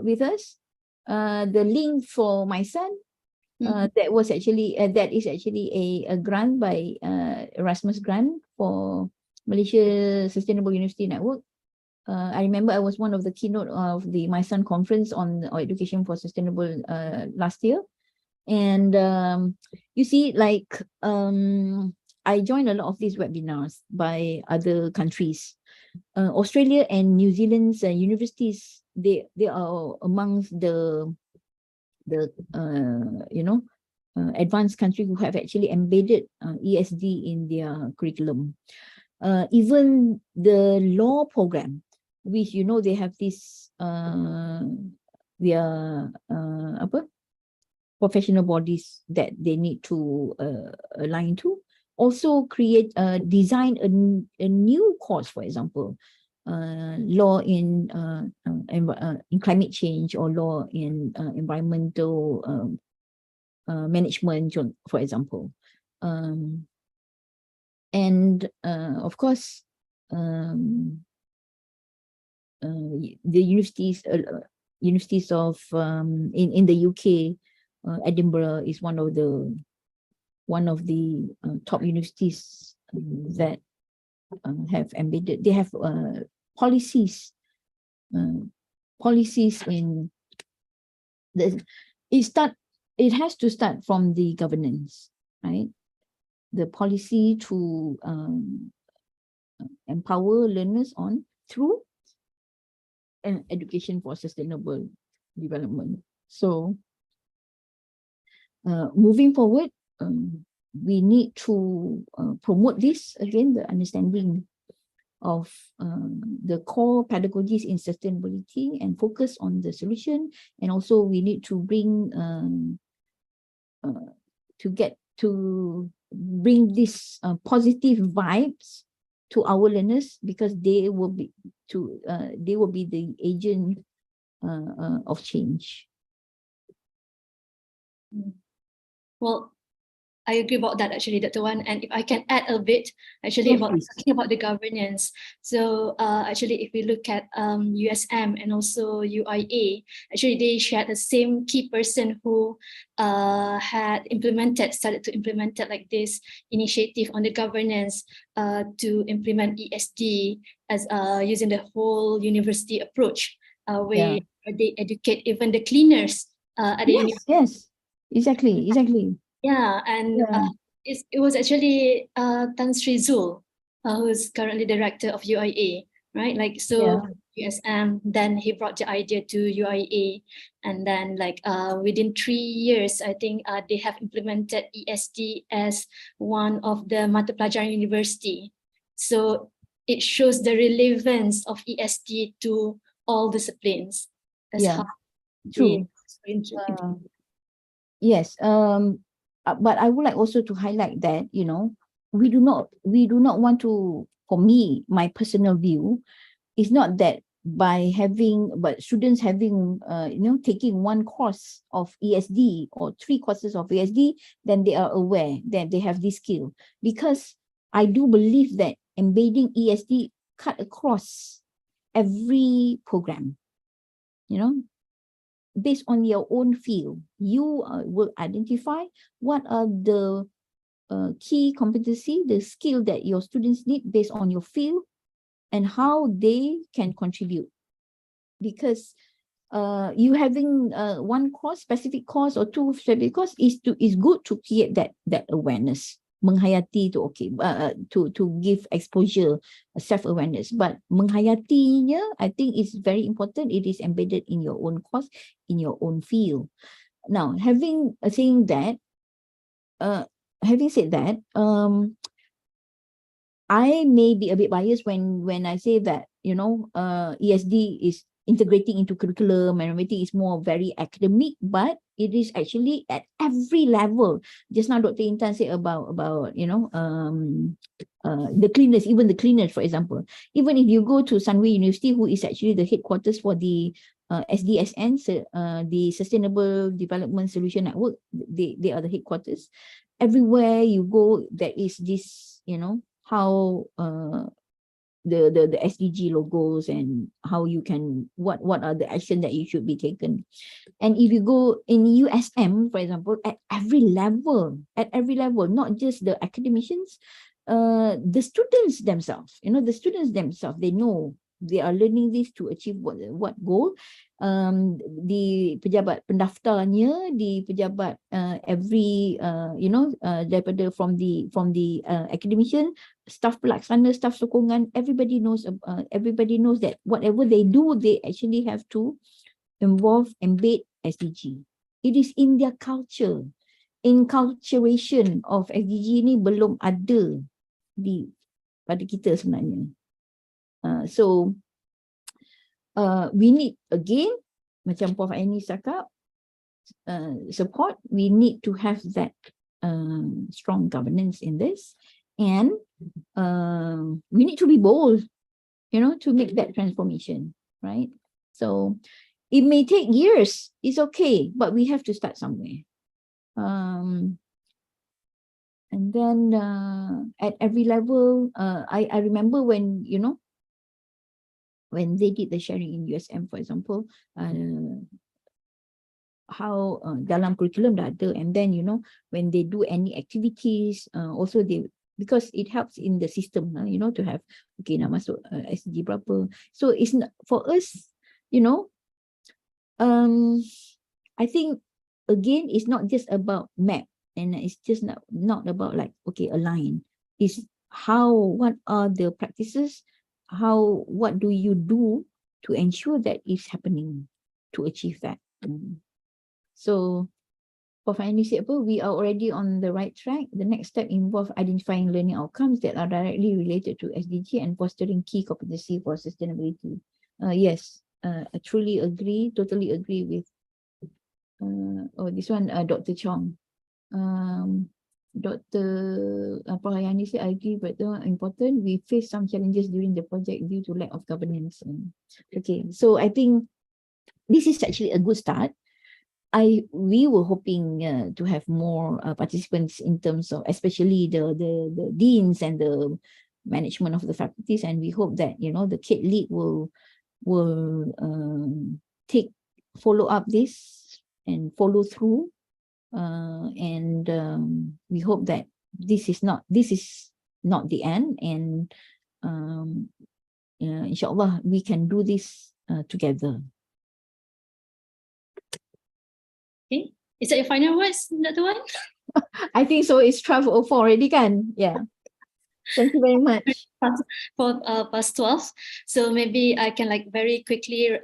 with us the link for my son. That is actually a grant by Erasmus grant for Malaysia Sustainable University Network. I remember I was one of the keynote of the My Son conference on education for sustainable last year. And you see, like I joined a lot of these webinars by other countries. Australia and New Zealand's universities, they are amongst the advanced country who have actually embedded ESD in their curriculum. Even the law program, which they have this their professional bodies that they need to align to, also design a new course, for example, law in climate change, or law in environmental management, for example. And of course, the universities of in the UK, Edinburgh is one of the top universities that have embedded. They have policies in the. It has to start from the governance, right? The policy to empower learners through an education for sustainable development. So moving forward, we need to promote this again, the understanding of the core pedagogies in sustainability, and focus on the solution. And also we need to bring bring these positive vibes to our learners, because they will be the agent of change.
Well, I agree about that actually, Dr. Wan. And if I can add a bit actually about talking about the governance. So actually, if we look at USM and also UIA, actually they shared the same key person who started to implement like this initiative on the governance to implement ESD as using the whole university approach, where they educate even the cleaners at the university.
Yes, exactly.
Yeah, and it was actually Tan Sri Zul, who's currently director of UIA, right? Like, so USM, then he brought the idea to UIA, and then like within 3 years, I think they have implemented ESD as one of the mata pelajaran university. So it shows the relevance of ESD to all disciplines. That's how
true. Yes. But I would like also to highlight that, we do not want to, for me, my personal view is not that but students having, taking one course of ESD or 3 courses of ESD, then they are aware that they have this skill. Because I do believe that embedding ESD cut across every program, based on your own field, you will identify what are the key competency, the skill that your students need based on your field, and how they can contribute. Because you having one course, specific course, or 2 specific course is good to create that awareness. Menghayati tu to give exposure, self-awareness, but menghayatinya, I think it's very important. It is embedded in your own course, in your own field. Now, having said that, I may be a bit biased when I say that ESD is integrating into curriculum, and everything is more very academic, but it is actually at every level. Just now Dr. Intan said about the cleaners, even the cleaners, for example. Even if you go to Sunway University, who is actually the headquarters for the SDSN, the Sustainable Development Solution Network, they are the headquarters. everywhere you go, there is this, how the SDG logos and how you can, what are the action that you should be taken. And if you go in USM, for example, at every level, not just the academicians, the students themselves, they know they are learning this to achieve what goal. Di pejabat pendaftarnya, di pejabat every daripada from the academician, staff pelaksana, staff sokongan, everybody knows that whatever they do, they actually have to embed SDG. It is in their culture. Inculturation of SDG ni belum ada pada kita sebenarnya. So we need, again, macam Prof Aini cakap, support. We need to have that strong governance in this, and we need to be bold, to make that transformation, right? So it may take years, it's okay, but we have to start somewhere. And then at every level, I remember when, when they did the sharing in USM, for example, how dalam curriculum dah ada, and then when they do any activities, also they, because it helps in the system, to have, okay, nak masuk SDG berapa. So it's not, for us, I think again, it's not just about map, and it's just not about like, okay, align. It's what are the practices, what do you do to ensure that is happening to achieve that. So Prof Aini said, we are already on the right track. The next step involves identifying learning outcomes that are directly related to SDG and fostering key competency for sustainability. Yes, I truly agree, totally agree with this one, Dr. Chong. Dr. Prof Aini said, I agree, but important, we face some challenges during the project due to lack of governance. Okay, so I think this is actually a good start. We were hoping to have more participants in terms of, especially the deans and the management of the faculties, and we hope that the CADe-Lead will follow up this and follow through, and we hope that this is not the end, and inshallah we can do this together.
Okay, is that your final words, Dr. Wan?
I think so. It's 12:04 already, kan? Yeah. Thank you very much.
For past 12. So maybe I can very quickly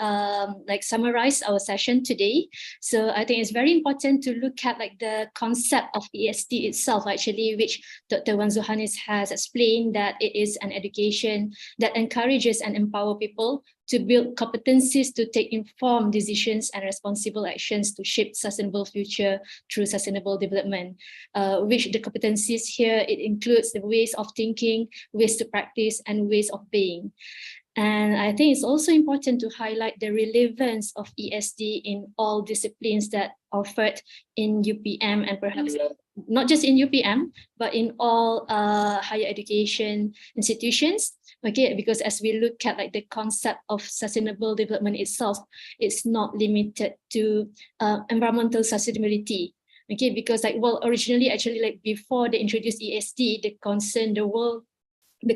summarize our session today. So I think it's very important to look at the concept of ESD itself, actually, which Dr. Wan Zuhainis has explained, that it is an education that encourages and empower people to build competencies to take informed decisions and responsible actions to shape sustainable future through sustainable development, which the competencies here, it includes the ways of thinking, ways to practice, and ways of being. And I think it's also important to highlight the relevance of ESD in all disciplines that are offered in UPM, and perhaps not just in UPM, but in all higher education institutions. Okay, because as we look at the concept of sustainable development itself, it's not limited to environmental sustainability. Okay, because originally, actually, before they introduced ESD, the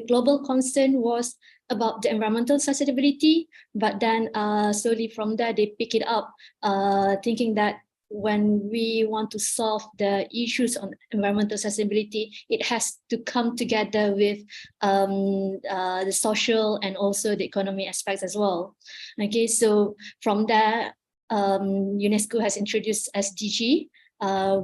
global concern was about the environmental sustainability, but then slowly from there they pick it up, thinking that when we want to solve the issues on environmental sustainability, it has to come together with the social and also the economic aspects as well. Okay, so from there, UNESCO has introduced SDG,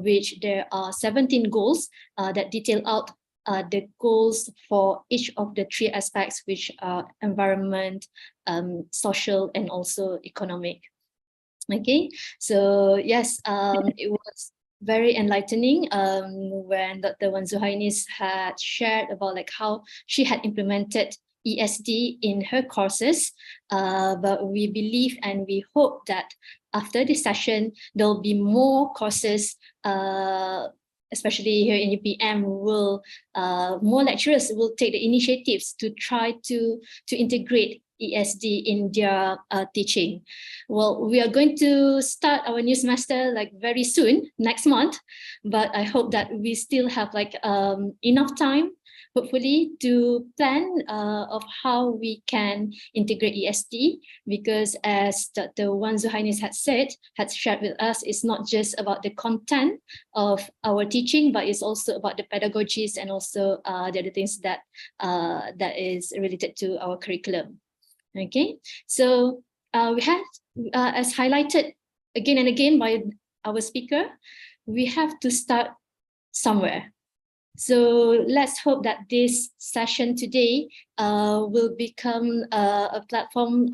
which there are 17 goals that detail out the goals for each of the three aspects, which are environment, social, and also economic. Okay, so yes, it was very enlightening when Dr. Wan Zuhainis had shared about how she had implemented ESD in her courses, but we believe and we hope that after this session, there'll be more courses especially here in UPM, will more lecturers will take the initiatives to try to integrate ESD in their teaching. Well, we are going to start our new semester like very soon, next month, but I hope that we still have like enough time, hopefully, to plan of how we can integrate ESD, because as Dr. Zuhainis had shared with us, it's not just about the content of our teaching, but it's also about the pedagogies and also the other things that that is related to our curriculum. Okay, so we have, as highlighted again and again by our speaker, we have to start somewhere. So let's hope that this session today will become a platform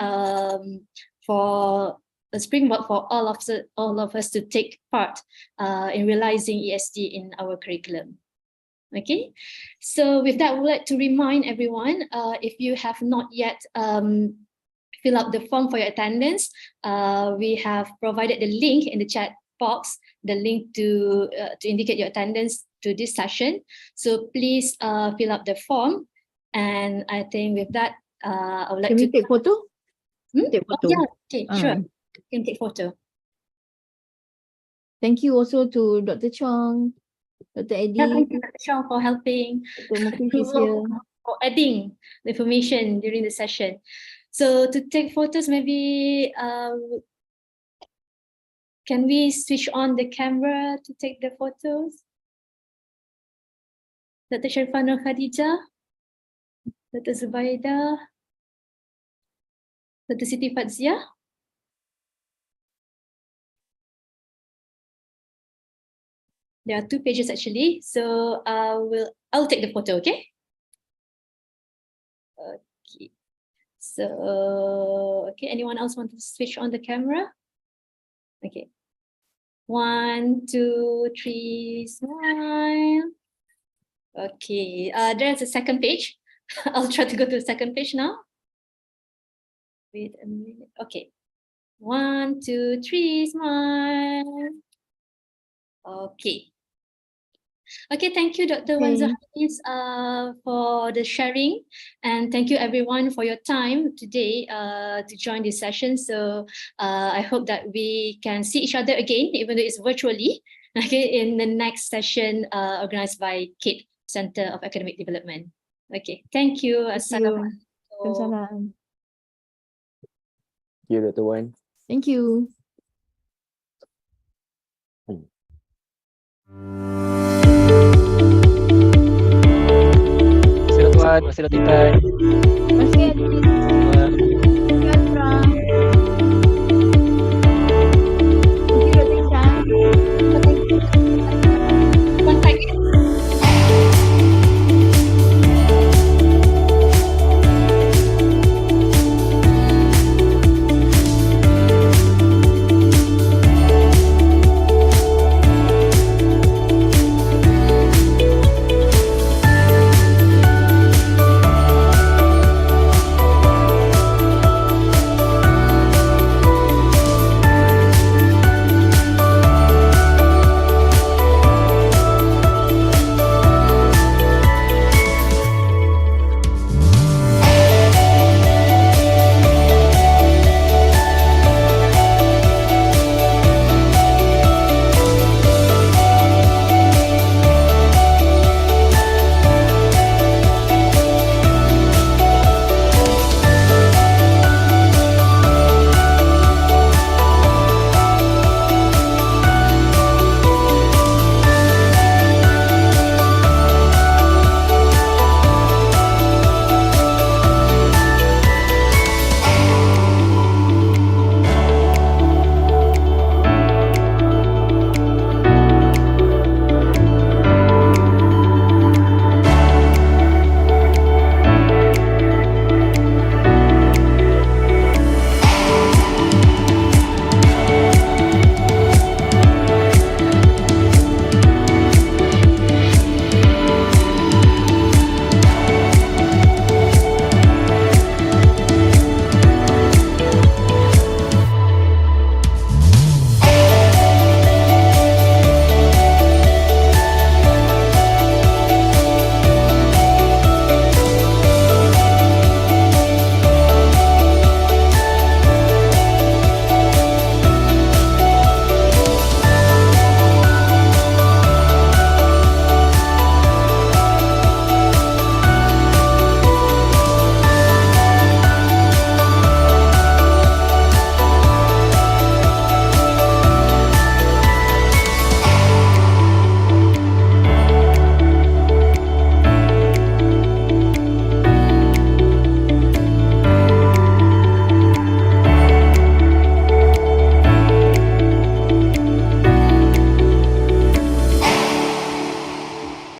for a springboard for all of us to take part in realizing ESD in our curriculum. Okay, so with that, I would like to remind everyone, if you have not yet fill out the form for your attendance, we have provided the link in the chat box, the link to indicate your attendance to this session. So please fill up the form. And I think with that, I would like
Can we take photo? Take photo.
Yeah, okay, sure. You can take photo.
Thank you also to Dr. Chong, Dr.
Yeah,
Eddie,
thank you, Dr. Shaw, for helping,
Dr. Mukif is here.
for adding the information during the session. So to take photos, maybe can we switch on the camera to take the photos? Dr. Sharifah Nur Khadijah, Dr. Zubaida, Dr. Siti Fadzia. There are 2 pages actually, so I'll take the photo, okay? Okay. So, okay, anyone else want to switch on the camera? Okay. 1, 2, 3, smile. Okay, there's a second page. I'll try to go to the second page now. Wait a minute. Okay. 1, 2, 3, smile. Okay. Okay, thank you, Dr. Zuhainis, for the sharing, and thank you everyone for your time today to join this session. So I hope that we can see each other again, even though it's virtually, okay, in the next session organized by CADe, Center of Academic Development. Okay, thank you.
Assalamualaikum.
Thank you, Dr. Wan.
Thank you.
Terima kasih Dr. Wan, terima kasih Dr. Intan.
Terima kasih, Eddie.